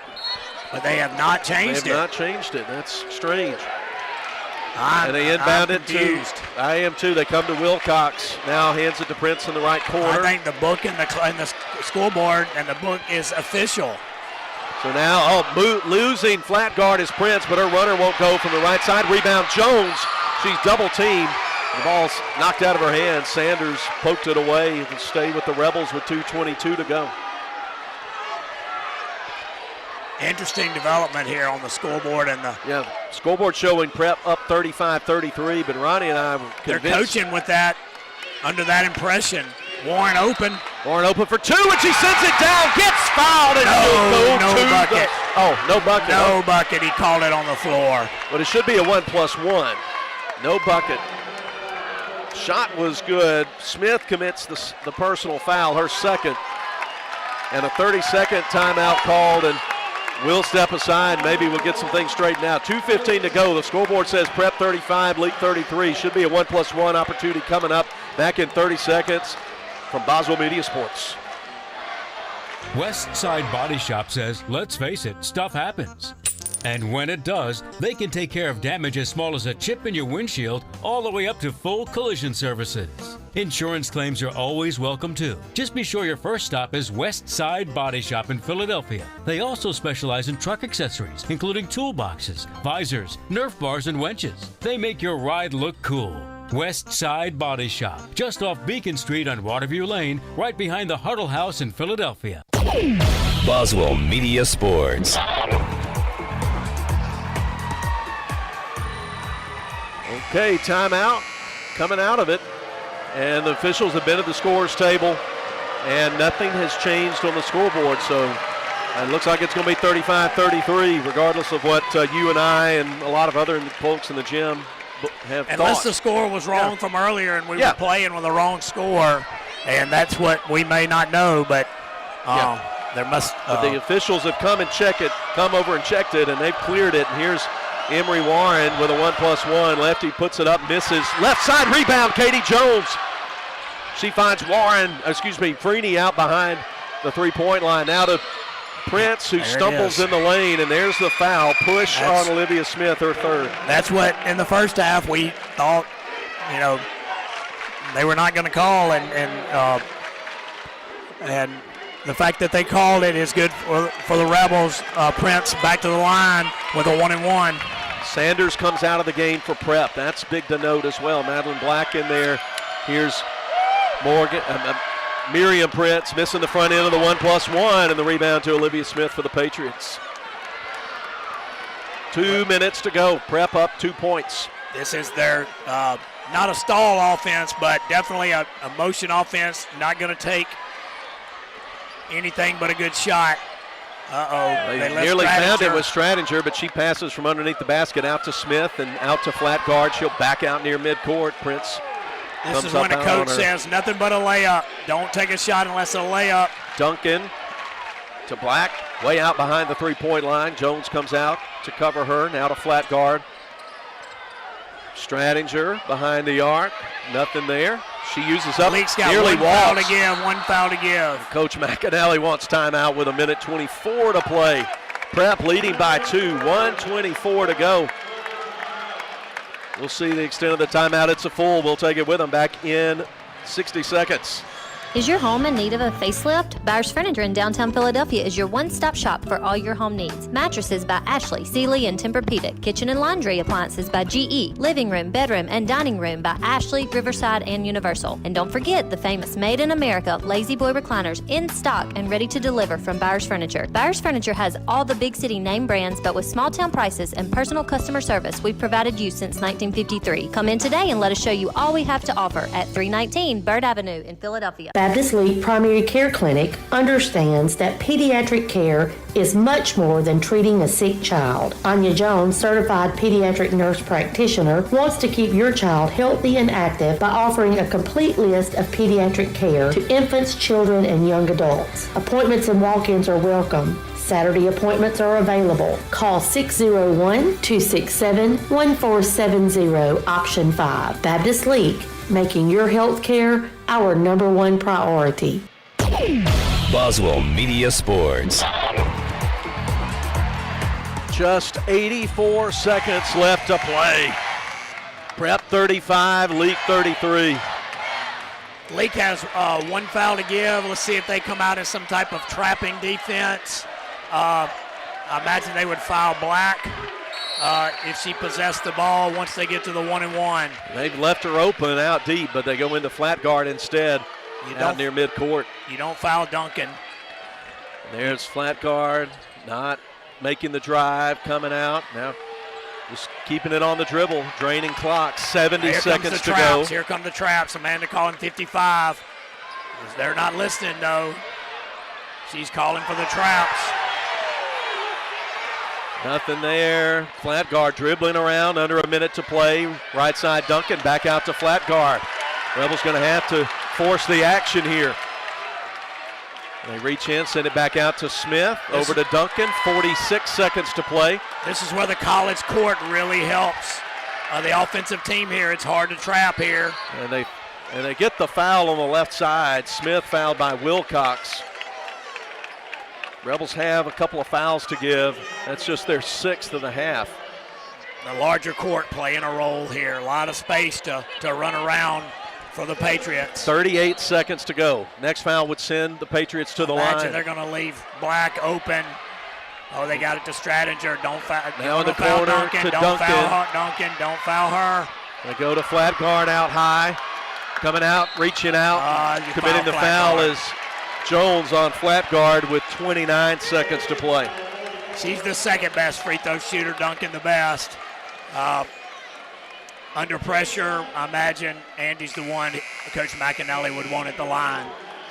Speaker 2: But they have not changed it.
Speaker 1: They have not changed it. That's strange. And they inbound it to, I am too. They come to Wilcox. Now hands it to Prince in the right corner.
Speaker 2: I think the book and the scoreboard and the book is official.
Speaker 1: So now, losing flat guard is Prince, but her runner won't go from the right side. Rebound Jones. She's double teamed. The ball's knocked out of her hands. Sanders poked it away and stay with the Rebels with 2:22 to go.
Speaker 2: Interesting development here on the scoreboard and the
Speaker 1: scoreboard showing Prep up 35-33, but Ronnie and I were convinced.
Speaker 2: They're coaching with that, under that impression. Warren open
Speaker 1: for 2, and she sends it down, gets fouled, and
Speaker 2: no bucket.
Speaker 1: No bucket.
Speaker 2: No bucket. He called it on the floor.
Speaker 1: But it should be a 1+1. No bucket. Shot was good. Smith commits the personal foul, her 2nd, and a 30-second timeout called, and we'll step aside. Maybe we'll get some things straightened out. 2:15 to go. The scoreboard says Prep 35, Leake 33. Should be a 1+1 opportunity coming up. Back in 30 seconds from Boswell Media Sports.
Speaker 5: West Side Body Shop says, let's face it, stuff happens. And when it does, they can take care of damage as small as a chip in your windshield all the way up to full collision services. Insurance claims are always welcome too. Just be sure your first stop is West Side Body Shop in Philadelphia. They also specialize in truck accessories, including toolboxes, visors, Nerf bars, and winches. They make your ride look cool. West Side Body Shop, just off Beacon Street on Waterview Lane, right behind the Huddle House in Philadelphia.
Speaker 11: Boswell Media Sports.
Speaker 1: Okay, timeout coming out of it. And the officials have been at the scores table, and nothing has changed on the scoreboard. So it looks like it's going to be 35-33, regardless of what you and I and a lot of other folks in the gym have
Speaker 2: Unless
Speaker 1: thought.
Speaker 2: the score was wrong from earlier and we were playing with the wrong score, and that's what we may not know, but there must.
Speaker 1: But the officials have come over and checked it, and they've cleared it. And here's Emery Warren with a 1+1. Lefty puts it up, misses. Left side rebound, Katie Jones. She finds Freeney out behind the three-point line. Now to Prince, who stumbles in the lane, and there's the foul. Push on Olivia Smith, her 3rd.
Speaker 2: That's what, in the first half, we thought, they were not going to call, and the fact that they called it is good for the Rebels. Prince back to the line with a 1-and-1.
Speaker 1: Sanders comes out of the game for Prep. That's big to note as well. Madeline Black in there. Here's Miriam Prince missing the front end of the 1+1, and the rebound to Olivia Smith for the Patriots. 2 minutes to go. Prep up 2 points.
Speaker 2: This is their not a stall offense, but definitely a motion offense. Not going to take anything but a good shot.
Speaker 1: They nearly found it with Stradinger, but she passes from underneath the basket out to Smith and out to flat guard. She'll back out near midcourt. Prince
Speaker 2: This is when the coach says nothing but a layup. Don't take a shot unless a layup.
Speaker 1: Duncan to Black, way out behind the three-point line. Jones comes out to cover her, now to flat guard. Stradinger behind the arc, nothing there. She uses up,
Speaker 2: Leake's got
Speaker 1: nearly
Speaker 2: one foul
Speaker 1: walks.
Speaker 2: to give, one foul to give.
Speaker 1: Coach McAnally wants timeout with 1:24 to play. Prep leading by 2, 1:24 to go. We'll see the extent of the timeout. It's a full. We'll take it with them back in 60 seconds.
Speaker 6: Is your home in need of a facelift? Byers Furniture in downtown Philadelphia is your one-stop shop for all your home needs. Mattresses by Ashley, Sealy, and Tempur-Pedic. Kitchen and laundry appliances by GE. Living room, bedroom, and dining room by Ashley, Riverside, and Universal. And don't forget the famous Made in America Lazy Boy recliners in stock and ready to deliver from Byers Furniture. Byers Furniture has all the big city name brands, but with small town prices and personal customer service we've provided you since 1953. Come in today and let us show you all we have to offer at 319 Bird Avenue in Philadelphia.
Speaker 22: Baptist Leake Primary Care Clinic understands that pediatric care is much more than treating a sick child. Anya Jones, certified pediatric nurse practitioner, wants to keep your child healthy and active by offering a complete list of pediatric care to infants, children, and young adults. Appointments and walk-ins are welcome. Saturday appointments are available. Call 601-267-1470, option 5. Baptist Leake, making your health care our #1 priority.
Speaker 11: Boswell Media Sports.
Speaker 1: Just 84 seconds left to play. Prep 35, Leake 33.
Speaker 2: Leake has one foul to give. Let's see if they come out as some type of trapping defense. I imagine they would foul Black if she possessed the ball once they get to the 1-and-1.
Speaker 1: They've left her open out deep, but they go into flat guard instead out near midcourt.
Speaker 2: You don't foul Duncan.
Speaker 1: There's flat guard, not making the drive, coming out. Now just keeping it on the dribble, draining clock, 70 seconds to go.
Speaker 2: Here come the traps. Amanda calling 55. They're not listening, though. She's calling for the traps.
Speaker 1: Nothing there. Flat guard dribbling around, under a minute to play. Right side Duncan, back out to flat guard. Rebels going to have to force the action here. They reach in, send it back out to Smith, over to Duncan, 46 seconds to play.
Speaker 2: This is where the college court really helps the offensive team here. It's hard to trap here.
Speaker 1: And they get the foul on the left side. Smith fouled by Wilcox. Rebels have a couple of fouls to give. That's just their 6th of the half.
Speaker 2: The larger court playing a role here. A lot of space to run around for the Patriots.
Speaker 1: 38 seconds to go. Next foul would send the Patriots to the line.
Speaker 2: They're going to leave Black open. Oh, they got it to Stradinger. Don't foul.
Speaker 1: Now in the corner
Speaker 2: Duncan.
Speaker 1: to
Speaker 2: Don't
Speaker 1: Duncan.
Speaker 2: Foul her. Duncan, don't foul her.
Speaker 1: They go to flat guard out high. Coming out, reaching out. Committing the foul is Jones on flat guard with 29 seconds to play.
Speaker 2: She's the second best free throw shooter, Duncan the best. Under pressure, I imagine Andy's the one Coach McAnally would want at the line.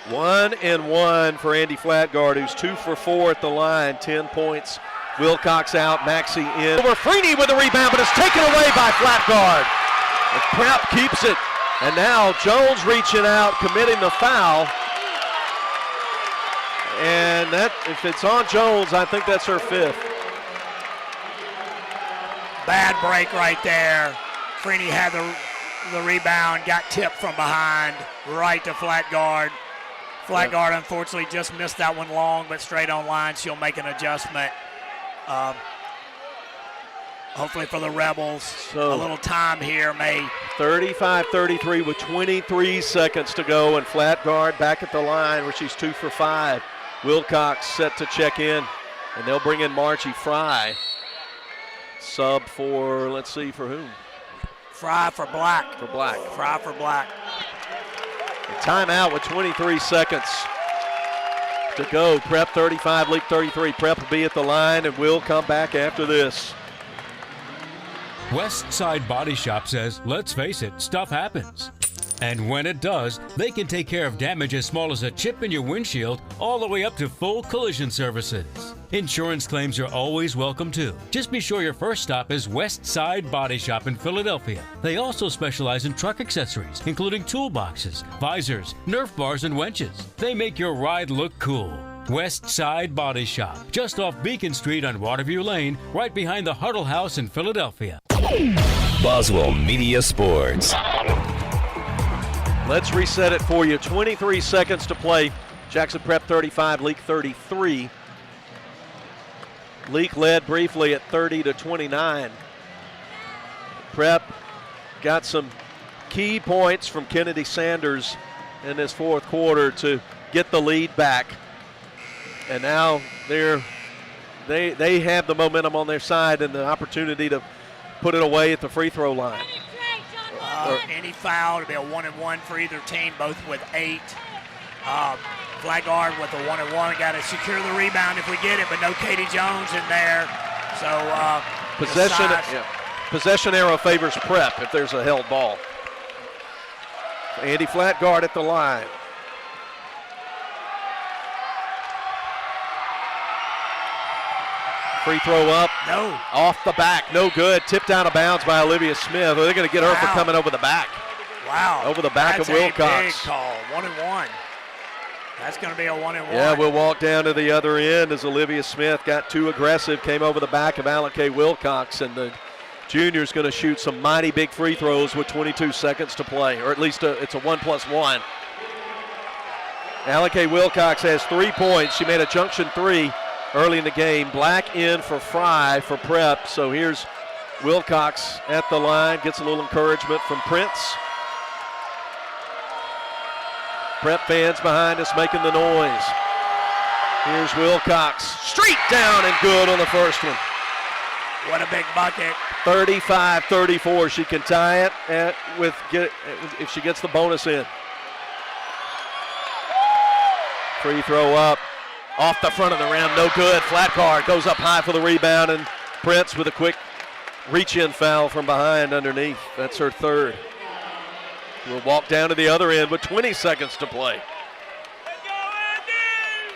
Speaker 1: 1-and-1 for Andy Flatguard, who's 2 for 4 at the line, 10 points. Wilcox out, Maxey in. Over Freeney with the rebound, but it's taken away by Flatguard. The Prep keeps it, and now Jones reaching out, committing the foul. And that, if it's on Jones, I think that's her 5th.
Speaker 2: Bad break right there. Freeney had the rebound, got tipped from behind, right to Flatguard. Flatguard, unfortunately, just missed that one long, but straight on line. She'll make an adjustment. Hopefully for the Rebels, a little time here may.
Speaker 1: 35-33 with 23 seconds to go, and Flatguard back at the line where she's 2 for 5. Wilcox set to check in, and they'll bring in Margie Fry. Sub for, let's see, for whom?
Speaker 2: Fry for Black.
Speaker 1: For Black.
Speaker 2: Fry for Black.
Speaker 1: Timeout with 23 seconds to go. Prep 35, Leake 33. Prep will be at the line, and we'll come back after this.
Speaker 5: West Side Body Shop says, let's face it, stuff happens. And when it does, they can take care of damage as small as a chip in your windshield all the way up to full collision services. Insurance claims are always welcome too. Just be sure your first stop is West Side Body Shop in Philadelphia. They also specialize in truck accessories, including toolboxes, visors, Nerf bars, and winches. They make your ride look cool. West Side Body Shop, just off Beacon Street on Waterview Lane, right behind the Huddle House in Philadelphia.
Speaker 11: Boswell Media Sports.
Speaker 1: Let's reset it for you. 23 seconds to play. Jackson Prep 35, Leake 33. Leake led briefly at 30-29. Prep got some key points from Kennedy Sanders in this fourth quarter to get the lead back. And now they have the momentum on their side and the opportunity to put it away at the free throw line.
Speaker 2: Any foul to be a 1-and-1 for either team, both with 8. Flag guard with a 1-and-1. Got to secure the rebound if we get it, but no Katie Jones in there. So
Speaker 1: possession arrow favors Prep if there's a held ball. Andy Flatguard at the line. Free throw up.
Speaker 2: No.
Speaker 1: Off the back. No good. Tipped out of bounds by Olivia Smith. They're going to get her for coming over the back.
Speaker 2: Wow.
Speaker 1: Over the back of Wilcox.
Speaker 2: That's a big call. 1-and-1. That's going to be a 1-and-1.
Speaker 1: Yeah, we'll walk down to the other end as Olivia Smith got too aggressive, came over the back of Allen K. Wilcox, and the junior's going to shoot some mighty big free throws with 22 seconds to play, or at least it's a 1+1. Allen K. Wilcox has 3 points. She made a junction 3 early in the game. Black in for Fry for Prep. So here's Wilcox at the line, gets a little encouragement from Prince. Prep fans behind us making the noise. Here's Wilcox, straight down and good on the first one.
Speaker 2: What a big bucket.
Speaker 1: 35-34. She can tie it if she gets the bonus in. Free throw up. Off the front of the rim, no good. Flat guard goes up high for the rebound, and Prince with a quick reach-in foul from behind underneath. That's her third. We'll walk down to the other end with 20 seconds to play.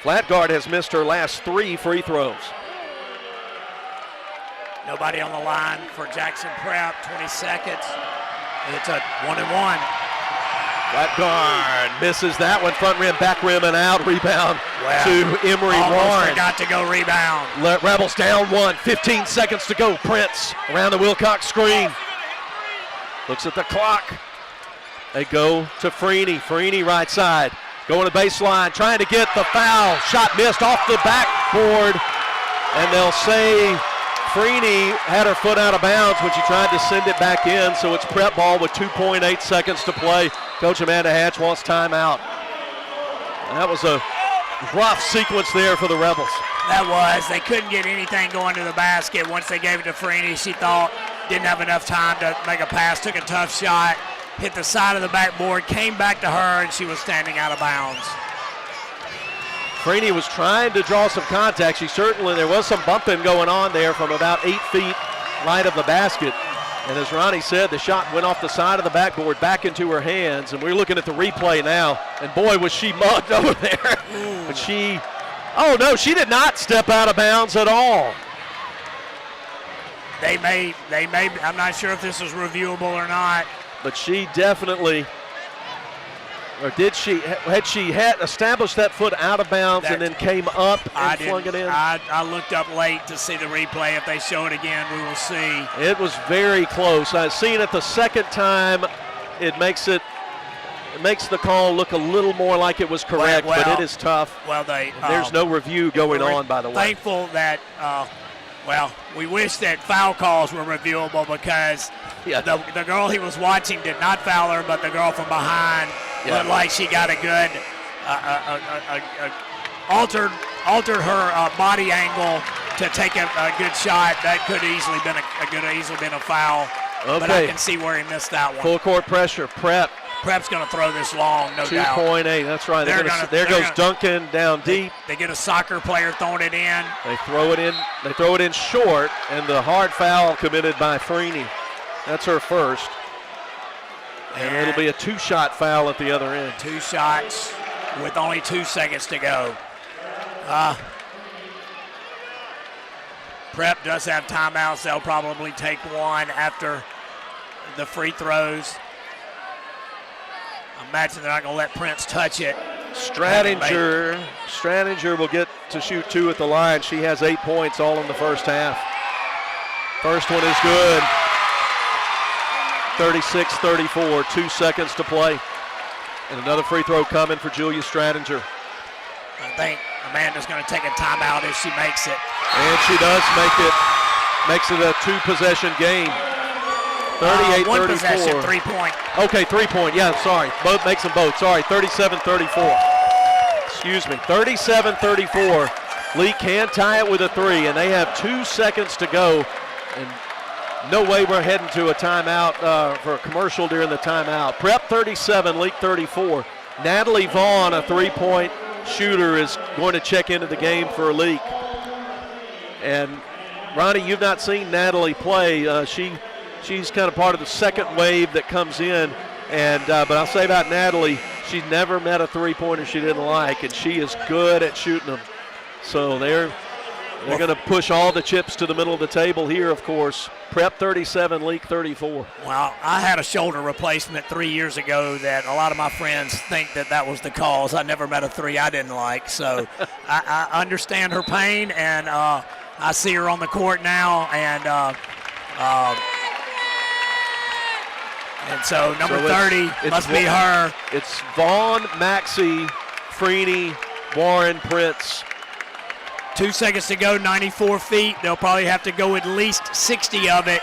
Speaker 1: Flatguard has missed her last 3 free throws.
Speaker 2: Nobody on the line for Jackson Prep, 20 seconds. And it's a 1-and-1.
Speaker 1: Flatguard misses that one, front rim, back rim, and out. Rebound to Emery Warren.
Speaker 2: Forgot to go rebound.
Speaker 1: Rebels down 1, 15 seconds to go. Prince around the Wilcox screen. Looks at the clock. They go to Freeney. Freeney right side. Going to baseline, trying to get the foul. Shot missed off the backboard. And they'll say Freeney had her foot out of bounds when she tried to send it back in. So it's Prep ball with 2.8 seconds to play. Coach Amanda Hatch wants timeout. That was a rough sequence there for the Rebels.
Speaker 2: That was. They couldn't get anything going to the basket. Once they gave it to Freeney, she thought didn't have enough time to make a pass. Took a tough shot. Hit the side of the backboard, came back to her, and she was standing out of bounds.
Speaker 1: Freeney was trying to draw some contact. There was some bumping going on there from about 8 feet right of the basket. And as Ronnie said, the shot went off the side of the backboard back into her hands. And we're looking at the replay now. And boy, was she mugged over there. But she did not step out of bounds at all.
Speaker 2: They may, I'm not sure if this is reviewable or not.
Speaker 1: But she definitely, had she established that foot out of bounds and then came up and flung it in?
Speaker 2: I looked up late to see the replay. If they show it again, we will see.
Speaker 1: It was very close. I've seen it the second time. It makes the call look a little more like it was correct, but it is tough.
Speaker 2: Well,
Speaker 1: there's no review going on, by the way.
Speaker 2: Thankful that, we wish that foul calls were reviewable because the girl he was watching did not foul her, but the girl from behind looked like she got a good altered her body angle to take a good shot. That could easily been a foul.
Speaker 1: Okay.
Speaker 2: But I can see where he missed that one.
Speaker 1: Full court pressure.
Speaker 2: Prep's going to throw this long, no doubt.
Speaker 1: 2.8. That's right. There goes Duncan down deep.
Speaker 2: They get a soccer player throwing it in.
Speaker 1: They throw it in. They throw it in short, and the hard foul committed by Freeney. That's her first. And it'll be a 2-shot foul at the other end.
Speaker 2: 2 shots with only 2 seconds to go. Prep does have timeouts. They'll probably take one after the free throws. I imagine they're not going to let Prince touch it.
Speaker 1: Stradinger will get to shoot 2 at the line. She has 8 points all in the first half. First one is good. 36-34, 2 seconds to play. And another free throw coming for Julia Stradinger.
Speaker 2: I think Amanda's going to take a timeout if she makes it.
Speaker 1: And she does make it. Makes it a 2-possession game. 38-34.
Speaker 2: 1 possession, 3-point.
Speaker 1: Okay, 3-point. Yeah, sorry. Both makes them both. Sorry, 37-34. Excuse me. 37-34. Leake can tie it with a 3, and they have 2 seconds to go. And no way we're heading to a timeout for a commercial during the timeout. Prep 37, Leake 34. Natalie Vaughn, a 3-point shooter, is going to check into the game for Leake. And Ronnie, you've not seen Natalie play. She's kind of part of the second wave that comes in. And but I'll say about Natalie, she's never met a 3-pointer she didn't like, and she is good at shooting them. So they're going to push all the chips to the middle of the table here, of course. Prep 37, Leake 34.
Speaker 2: Well, I had a shoulder replacement 3 years ago that a lot of my friends think that was the cause. I never met a 3 I didn't like. So I understand her pain, and I see her on the court now. And so number 30 must be her.
Speaker 1: It's Vaughn, Maxey, Freeney, Warren, Prince.
Speaker 2: 2 seconds to go, 94 feet. They'll probably have to go at least 60 of it.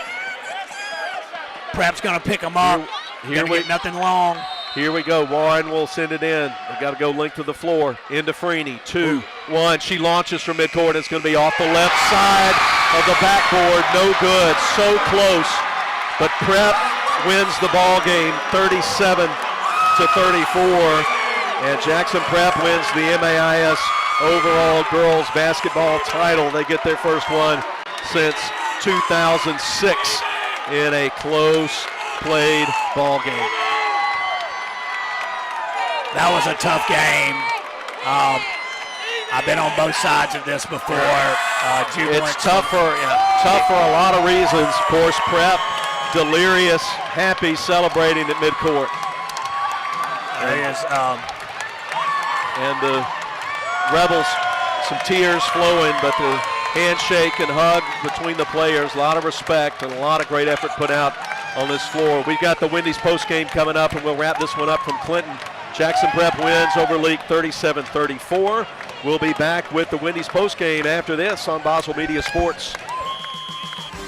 Speaker 2: Prep's going to pick them up. Here we get nothing long.
Speaker 1: Here we go. Warren will send it in. They've got to go length of the floor. Into Freeney. 2-1. She launches from midcourt. It's going to be off the left side of the backboard. No good. So close. But Prep wins the ball game 37-34. And Jackson Prep wins the MAIS overall girls basketball title. They get their first one since 2006 in a close played ball game.
Speaker 2: That was a tough game. I've been on both sides of this before.
Speaker 1: It's tough for a lot of reasons. Of course, Prep delirious, happy, celebrating at midcourt. And the Rebels, some tears flowing, but the handshake and hug between the players, a lot of respect and a lot of great effort put out on this floor. We've got the Wendy's postgame coming up, and we'll wrap this one up from Clinton. Jackson Prep wins over Leake 37-34. We'll be back with the Wendy's postgame after this on Boswell Media Sports.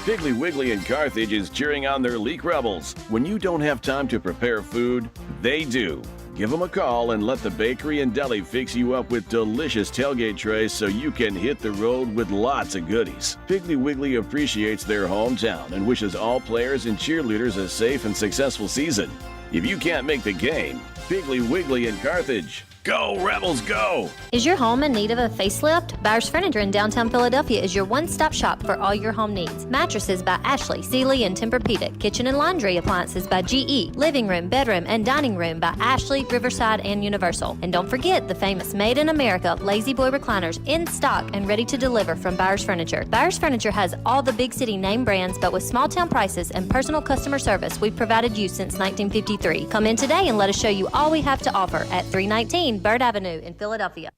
Speaker 14: Piggly Wiggly in Carthage is cheering on their Leake Rebels. When you don't have time to prepare food, they do. Give them a call and let the bakery and deli fix you up with delicious tailgate trays so you can hit the road with lots of goodies. Piggly Wiggly appreciates their hometown and wishes all players and cheerleaders a safe and successful season. If you can't make the game, Piggly Wiggly in Carthage. Go, Rebels, go!
Speaker 6: Is your home in need of a facelift? Byers Furniture in downtown Philadelphia is your one-stop shop for all your home needs. Mattresses by Ashley, Sealy, and Tempur-Pedic. Kitchen and laundry appliances by GE. Living room, bedroom, and dining room by Ashley, Riverside, and Universal. And don't forget the famous Made in America Lazy Boy recliners in stock and ready to deliver from Byers Furniture. Byers Furniture has all the big city name brands, but with small town prices and personal customer service we've provided you since 1953. Come in today and let us show you all we have to offer at 319 Bird Avenue in Philadelphia.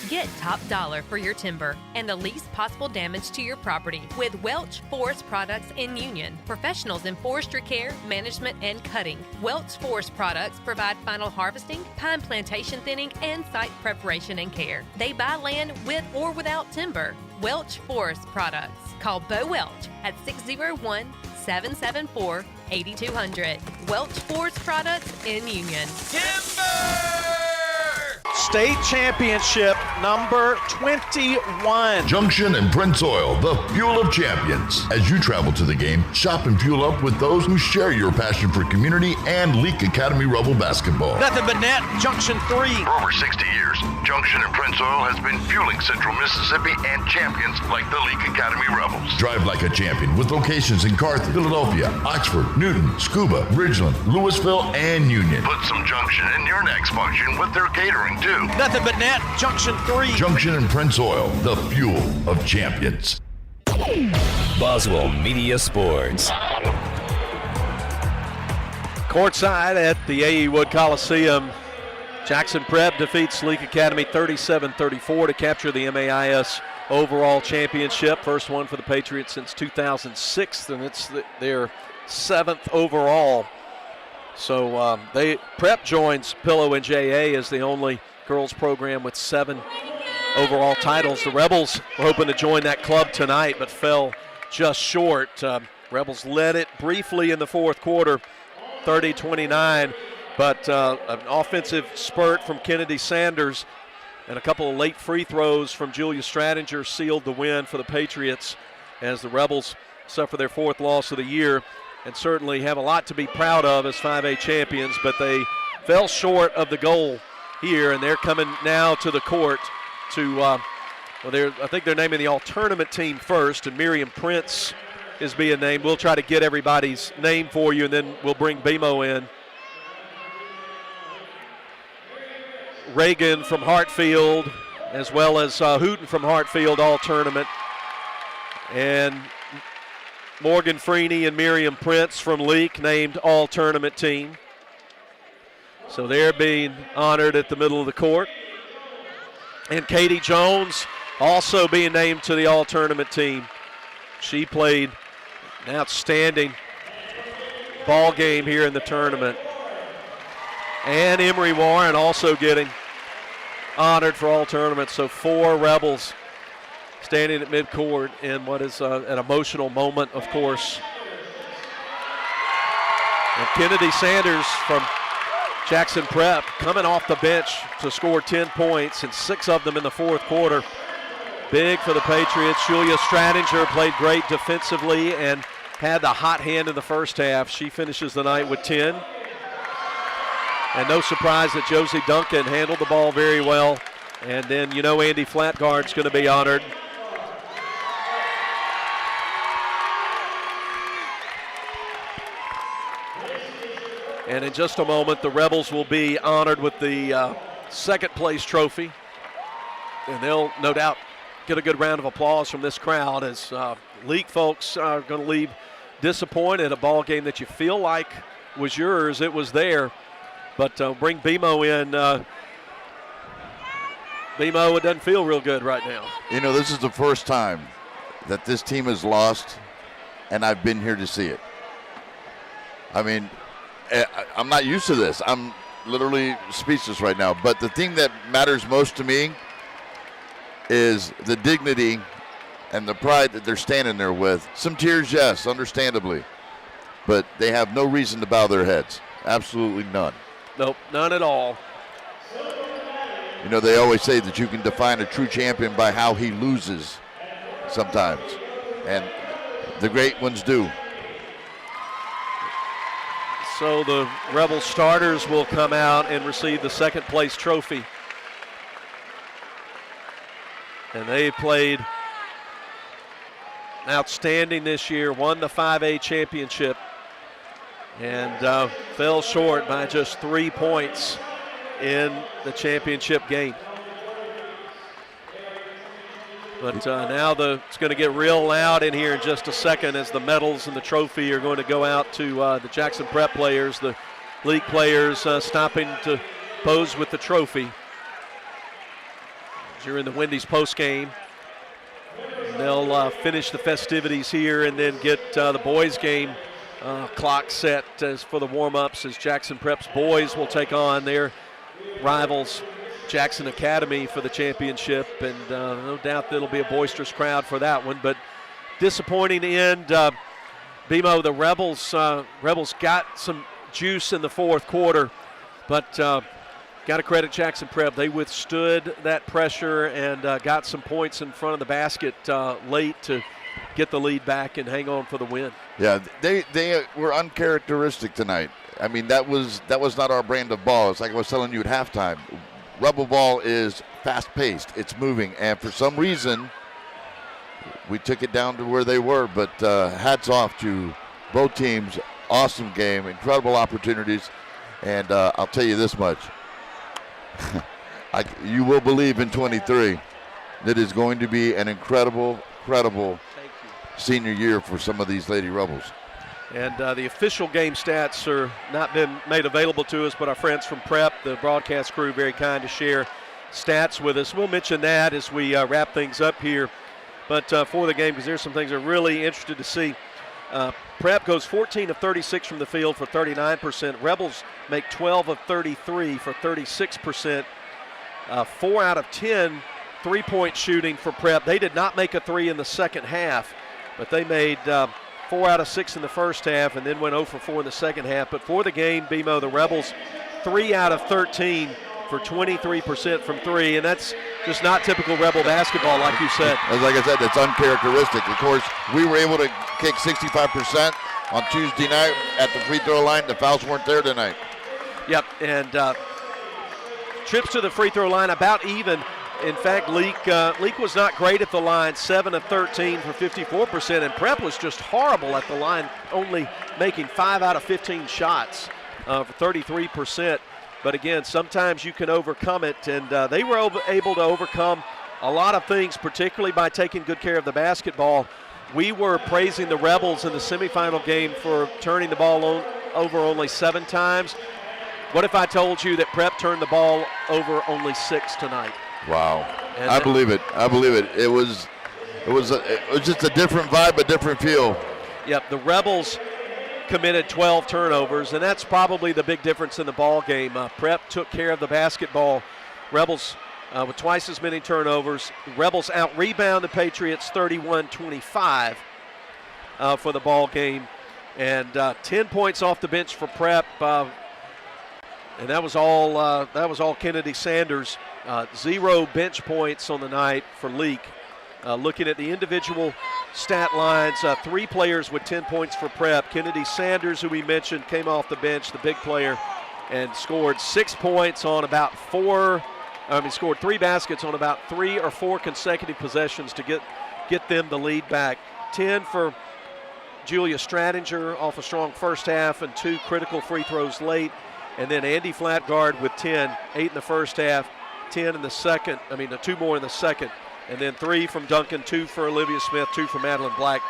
Speaker 21: Get top dollar for your timber and the least possible damage to your property with Welch Forest Products in Union. Professionals in forestry care, management, and cutting. Welch Forest Products provide final harvesting, pine plantation thinning, and site preparation and care. They buy land with or without timber. Welch Forest Products. Call Bo Welch at 601-774-8200. Welch Forest Products in Union.
Speaker 15: State championship number 21.
Speaker 18: Junction and Prince Oil, the fuel of champions. As you travel to the game, shop and fuel up with those who share your passion for community and Leake Academy Rebel basketball.
Speaker 15: Nothing but net, Junction 3.
Speaker 18: For over 60 years, Junction and Prince Oil has been fueling Central Mississippi and champions like the Leake Academy Rebels. Drive like a champion with locations in Carthage, Philadelphia, Oxford, Newton, Scuba, Ridgeland, Louisville, and Union. Put some Junction in your next function with their catering too.
Speaker 15: Nothing but net, Junction 3.
Speaker 18: Junction and Prince Oil, the fuel of champions.
Speaker 11: Boswell Media Sports.
Speaker 1: Courtside at the A.E. Wood Coliseum, Jackson Prep defeats Leake Academy 37-34 to capture the MAIS overall championship. First one for the Patriots since 2006, and it's their 7th overall. So Prep joins Pillow and JA as the only girls program with 7 overall titles. The Rebels were hoping to join that club tonight, but fell just short. Rebels led it briefly in the fourth quarter, 30-29, but an offensive spurt from Kennedy Sanders and a couple of late free throws from Julia Stratinger sealed the win for the Patriots as the Rebels suffer their 4th loss of the year and certainly have a lot to be proud of as 5A champions, but they fell short of the goal here, and they're coming now to the court to, I think they're naming the all-tournament team first, and Miriam Prince is being named. We'll try to get everybody's name for you, and then we'll bring BMO in. Reagan from Hartfield, as well as Hooten from Hartfield, all-tournament. And Morgan Freeney and Miriam Prince from Leake named all-tournament team. So they're being honored at the middle of the court. And Katie Jones also being named to the all-tournament team. She played an outstanding ball game here in the tournament. And Emery Warren also getting honored for all tournaments. So 4 Rebels standing at midcourt in what is an emotional moment, of course. And Kennedy Sanders from Jackson Prep coming off the bench to score 10 points, and 6 of them in the fourth quarter. Big for the Patriots. Julia Stratinger played great defensively and had the hot hand in the first half. She finishes the night with 10. And no surprise that Josie Duncan handled the ball very well. And then, Andy Flatguard's going to be honored. And in just a moment, the Rebels will be honored with the second place trophy. And they'll no doubt get a good round of applause from this crowd as Leake folks are going to leave disappointed. A ball game that you feel like was yours, it was there. But bring BMO in. BMO, it doesn't feel real good right now.
Speaker 20: This is the first time that this team has lost, and I've been here to see it. I mean, I'm not used to this. I'm literally speechless right now. But the thing that matters most to me is the dignity and the pride that they're standing there with. Some tears, yes, understandably. But they have no reason to bow their heads. Absolutely none.
Speaker 1: Nope, none at all.
Speaker 20: They always say that you can define a true champion by how he loses sometimes. And the great ones do.
Speaker 1: So the Rebel starters will come out and receive the second place trophy. And they played outstanding this year, won the 5A championship, and fell short by just 3 points in the championship game. But now it's going to get real loud in here in just a second as the medals and the trophy are going to go out to the Jackson Prep players, the League players stopping to pose with the trophy during the Wendy's postgame. They'll finish the festivities here and then get the boys' game clock set as for the warm-ups as Jackson Prep's boys will take on their rivals Jackson Academy for the championship, and no doubt there'll be a boisterous crowd for that one. But disappointing end. BMO, the Rebels got some juice in the fourth quarter, but got to credit Jackson Prep. They withstood that pressure and got some points in front of the basket late to get the lead back and hang on for the win.
Speaker 20: Yeah, they were uncharacteristic tonight. I mean, that was not our brand of ball. It's like I was telling you at halftime. Rebel ball is fast-paced. It's moving, and for some reason, we took it down to where they were. But hats off to both teams. Awesome game, incredible opportunities, and I'll tell you this much. You will believe in 23 that is going to be an incredible senior year for some of these Lady Rebels.
Speaker 1: And the official game stats are not been made available to us, but our friends from Prep, the broadcast crew, very kind to share stats with us. We'll mention that as we wrap things up here. But for the game, because there's some things I'm really interested to see. Prep goes 14 of 36 from the field for 39%. Rebels make 12 of 33 for 36%. 4 out of 10 three-point shooting for Prep. They did not make a three in the second half, but they made 4 out of 6 in the first half and then went 0 for 4 in the second half. But for the game, BMO, the Rebels 3 out of 13 for 23% from three, and that's just not typical Rebel basketball, like you said.
Speaker 20: Like I said, that's uncharacteristic. Of course, we were able to kick 65% on Tuesday night at the free throw line. The fouls weren't there tonight.
Speaker 1: Yep, and trips to the free throw line about even. In fact, Leake was not great at the line, 7 of 13 for 54%, and Prep was just horrible at the line, only making 5 out of 15 shots for 33%. But again, sometimes you can overcome it, and they were able to overcome a lot of things, particularly by taking good care of the basketball. We were praising the Rebels in the semifinal game for turning the ball over only 7 times. What if I told you that Prep turned the ball over only 6 tonight?
Speaker 20: Wow. And I believe it. It was just a different vibe, a different feel.
Speaker 1: Yep, the Rebels committed 12 turnovers, and that's probably the big difference in the ball game. Prep took care of the basketball. Rebels with twice as many turnovers. The Rebels out-rebound the Patriots 31-25 for the ball game, and 10 points off the bench for Prep, and that was all Kennedy Sanders. 0 bench points on the night for Leake. Looking at the individual stat lines, 3 players with 10 points for Prep. Kennedy Sanders, who we mentioned, came off the bench, the big player, and scored 6 points on about scored 3 baskets on about 3 or 4 consecutive possessions to get them the lead back. 10 for Julia Stratinger off a strong first half and 2 critical free throws late. And then Andy Flatguard with 10, 8 in the first half, 10 in the second, 2 more in the second. And then 3 from Duncan, 2 for Olivia Smith, 2 for Madeline Black.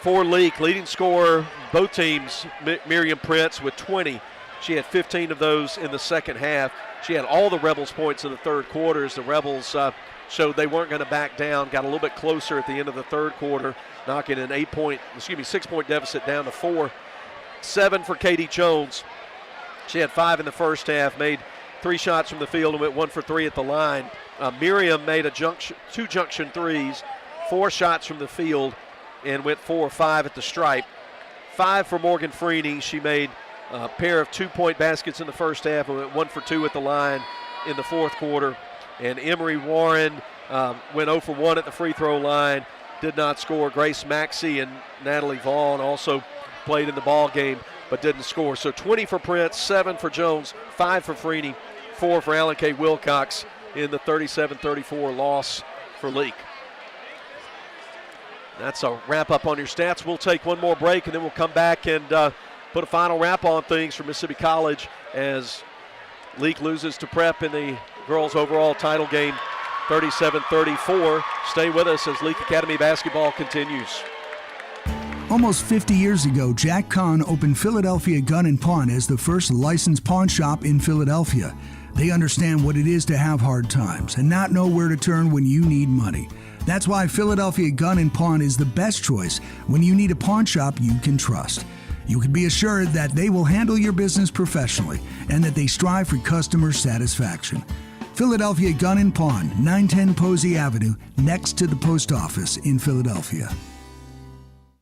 Speaker 1: For Leake, leading scorer, both teams, Miriam Prince with 20. She had 15 of those in the second half. She had all the Rebels points in the third quarter as the Rebels showed they weren't going to back down, got a little bit closer at the end of the third quarter, knocking an 6-point deficit down to 4. 7 for Katie Jones. She had 5 in the first half, made 3 shots from the field and went 1 for 3 at the line. Miriam made 2 junction threes, 4 shots from the field, and went 4 or 5 at the stripe. 5 for Morgan Freeney. She made a pair of 2-point baskets in the first half and went 1 for 2 at the line in the fourth quarter. And Emery Warren went 0 for 1 at the free throw line, did not score. Grace Maxey and Natalie Vaughn also played in the ball game but didn't score. So 20 for Prince, 7 for Jones, 5 for Freeney, 4 for Alan K. Wilcox in the 37-34 loss for Leake. That's a wrap-up on your stats. We'll take one more break, and then we'll come back and put a final wrap on things for Mississippi College as Leake loses to Prep in the girls' overall title game, 37-34. Stay with us as Leake Academy basketball continues.
Speaker 8: Almost 50 years ago, Jack Kahn opened Philadelphia Gun & Pawn as the first licensed pawn shop in Philadelphia. They understand what it is to have hard times and not know where to turn when you need money. That's why Philadelphia Gun & Pawn is the best choice when you need a pawn shop you can trust. You can be assured that they will handle your business professionally and that they strive for customer satisfaction. Philadelphia Gun & Pawn, 910 Posey Avenue, next to the post office in Philadelphia.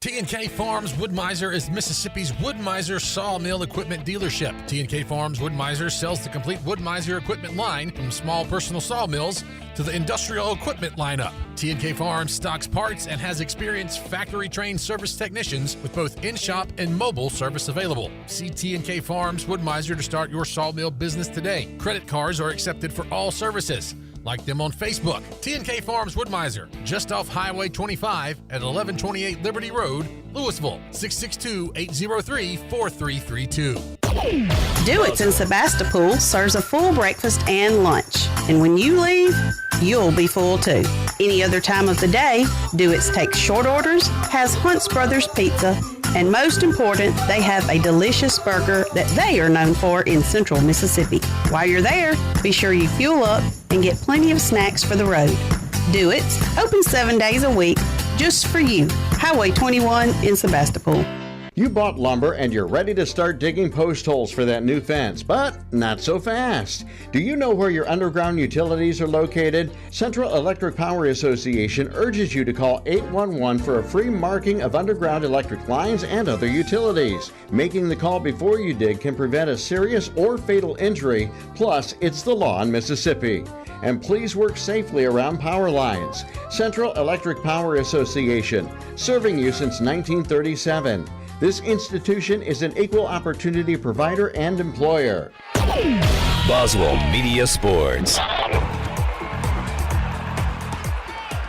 Speaker 9: T&K Farms Wood-Mizer is Mississippi's Wood-Mizer sawmill equipment dealership. T&K Farms Wood-Mizer sells the complete Wood-Mizer equipment line from small personal sawmills to the industrial equipment lineup. T&K Farms stocks parts and has experienced factory-trained service technicians with both in-shop and mobile service available. See T&K Farms Wood-Mizer to start your sawmill business today. Credit cards are accepted for all services. Like them on Facebook. T&K Farms Wood-Mizer, just off Highway 25 at 1128 Liberty Road, Louisville, 662-803-4332.
Speaker 3: Dewitt's in Sebastopol serves a full breakfast and lunch. And when you leave, you'll be full too. Any other time of the day, Dewitt's takes short orders, has Hunt's Brothers Pizza, and most important, they have a delicious burger that they are known for in Central Mississippi. While you're there, be sure you fuel up and get plenty of snacks for the road. Dewitt's, open 7 days a week, just for you. Highway 21 in Sebastopol.
Speaker 16: You bought lumber and you're ready to start digging post holes for that new fence, but not so fast. Do you know where your underground utilities are located? Central Electric Power Association urges you to call 811 for a free marking of underground electric lines and other utilities. Making the call before you dig can prevent a serious or fatal injury, plus it's the law in Mississippi. And please work safely around power lines. Central Electric Power Association, serving you since 1937. This institution is an equal opportunity provider and employer.
Speaker 11: Boswell Media Sports.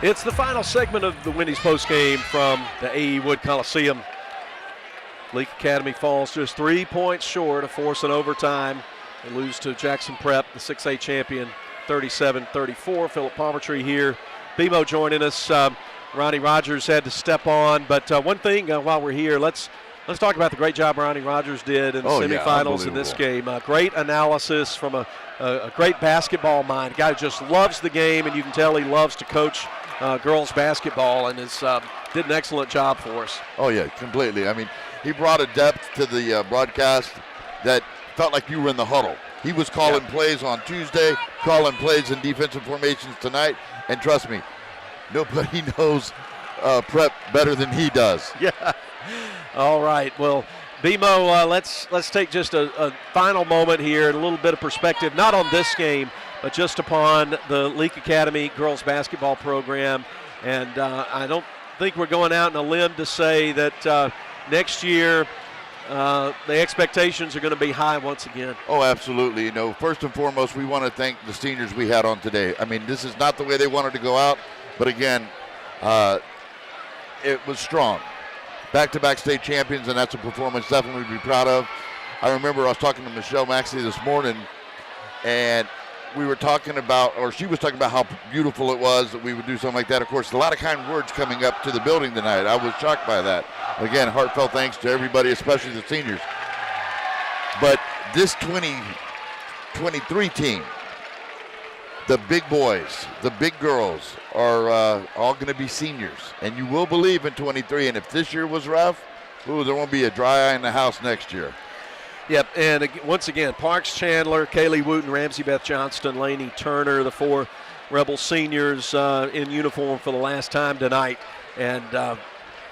Speaker 1: It's the final segment of the Wendy's postgame from the A.E. Wood Coliseum. Leake Academy falls just 3 points short of forcing overtime. They lose to Jackson Prep, the 6A champion, 37-34. Philip Palmertree here. BMO joining us. Ronnie Rogers had to step on, but one thing while we're here, let's talk about the great job Ronnie Rogers did in the semifinals in this game. Great analysis from a great basketball mind. A guy who just loves the game, and you can tell he loves to coach girls basketball, and did an excellent job for us.
Speaker 20: Oh, yeah, completely. I mean, he brought a depth to the broadcast that felt like you were in the huddle. He was calling plays on Tuesday, calling plays in defensive formations tonight, and trust me, nobody knows prep better than he does.
Speaker 1: Yeah. All right. Well, BMO, let's take just a final moment here and a little bit of perspective, not on this game, but just upon the Leake Academy girls basketball program. And I don't think we're going out on a limb to say that next year the expectations are going to be high once again.
Speaker 20: Oh, absolutely. You know, first and foremost, we want to thank the seniors we had on today. I mean, this is not the way they wanted to go out. But again, it was strong. Back-to-back state champions, and that's a performance definitely to be proud of. I remember I was talking to Michelle Maxey this morning, and we were talking about, or she was talking about how beautiful it was that we would do something like that. Of course, a lot of kind words coming up to the building tonight. I was shocked by that. Again, heartfelt thanks to everybody, especially the seniors. But this 2023 team, the big boys, the big girls are all going to be seniors. And you will believe in 23. And if this year was rough, there won't be a dry eye in the house next year.
Speaker 1: Yep, and once again, Parks Chandler, Kaylee Wooten, Ramsey Beth Johnston, Lainey Turner, the four Rebel seniors in uniform for the last time tonight. And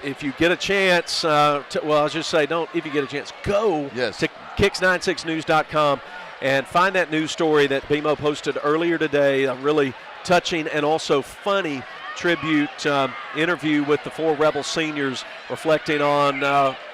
Speaker 1: if you get a chance, I'll just say if you get a chance, go to Kicks96news.com. And find that news story that BMO posted earlier today, a really touching and also funny tribute interview with the four Rebel seniors reflecting on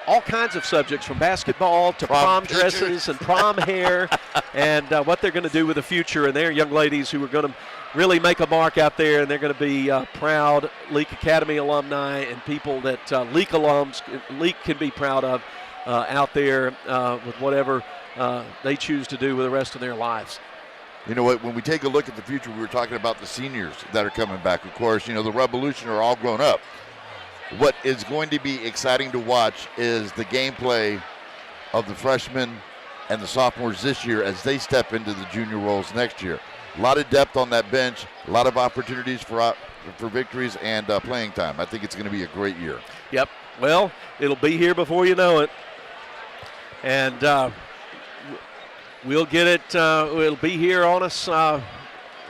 Speaker 1: all kinds of subjects from basketball to prom dresses and prom hair and what they're going to do with the future. And they're young ladies who are going to really make a mark out there, and they're going to be proud Leake Academy alumni and people that Leake can be proud of out there with whatever they choose to do with the rest of their lives.
Speaker 20: You know what, when we take a look at the future, we were talking about the seniors that are coming back. Of course, you know, the Revolution are all grown up. What is going to be exciting to watch is the gameplay of the freshmen and the sophomores this year as they step into the junior roles next year. A lot of depth on that bench, a lot of opportunities for victories and playing time. I think it's going to be a great year.
Speaker 1: Yep. Well, it'll be here before you know it. And we'll get it. It'll be here on us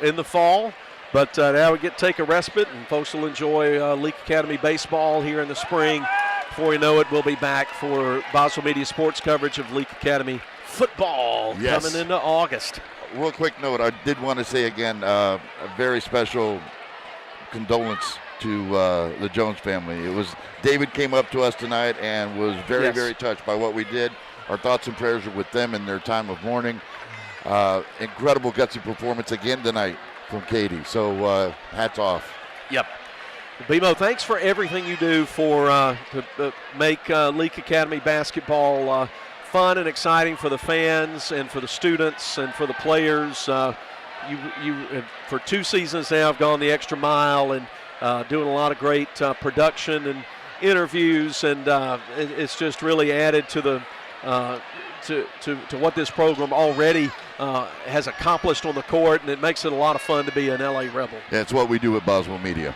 Speaker 1: in the fall. But now we take a respite, and folks will enjoy Leake Academy baseball here in the spring. Before you know it, we'll be back for Boswell Media Sports coverage of Leake Academy football coming into August.
Speaker 20: Real quick note, I did want to say again, a very special condolence to the Jones family. It was David came up to us tonight and was very, very touched by what we did. Our thoughts and prayers are with them in their time of mourning. Incredible gutsy performance again tonight from Katie. So hats off.
Speaker 1: Yep. BMO, thanks for everything you do for to make Leake Academy basketball fun and exciting for the fans and for the students and for the players. You for 2 seasons now have gone the extra mile and doing a lot of great production and interviews, and it's just really added to the to what this program already has accomplished on the court, and it makes it a lot of fun to be an LA Rebel.
Speaker 20: Yeah, it's what we do at Boswell Media.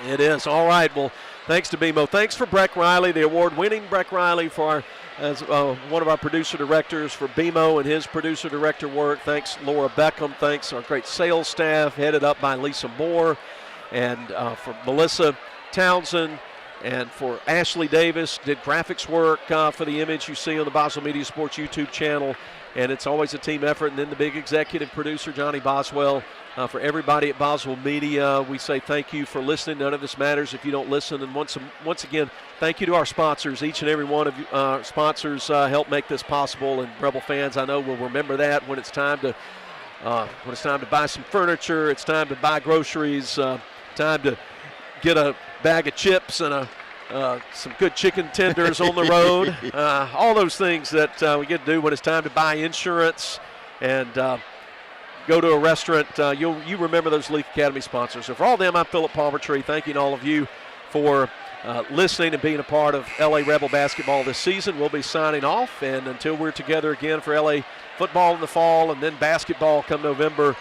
Speaker 1: It is. All right. Well, thanks to BMO. Thanks for Breck Riley, the award-winning Breck Riley, for as one of our producer directors for BMO and his producer director work. Thanks, Laura Beckham. Thanks, our great sales staff, headed up by Lisa Moore, and for Melissa Townsend, and for Ashley Davis, did graphics work for the image you see on the Boswell Media Sports YouTube channel. And it's always a team effort. And then the big executive producer, Johnny Boswell. For everybody at Boswell Media, we say thank you for listening. None of this matters if you don't listen. And once again, thank you to our sponsors. Each and every one of our sponsors help make this possible. And Rebel fans, I know, will remember that when it's time to buy some furniture, it's time to buy groceries, time to get a bag of chips and some good chicken tenders on the road. All those things that we get to do when it's time to buy insurance and go to a restaurant. You remember those Leake Academy sponsors. So for all of them, I'm Philip Palmertree, thanking all of you for listening and being a part of LA Rebel basketball this season. We'll be signing off, and until we're together again for LA football in the fall and then basketball come November,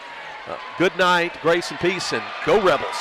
Speaker 1: good night, grace and peace, and go Rebels.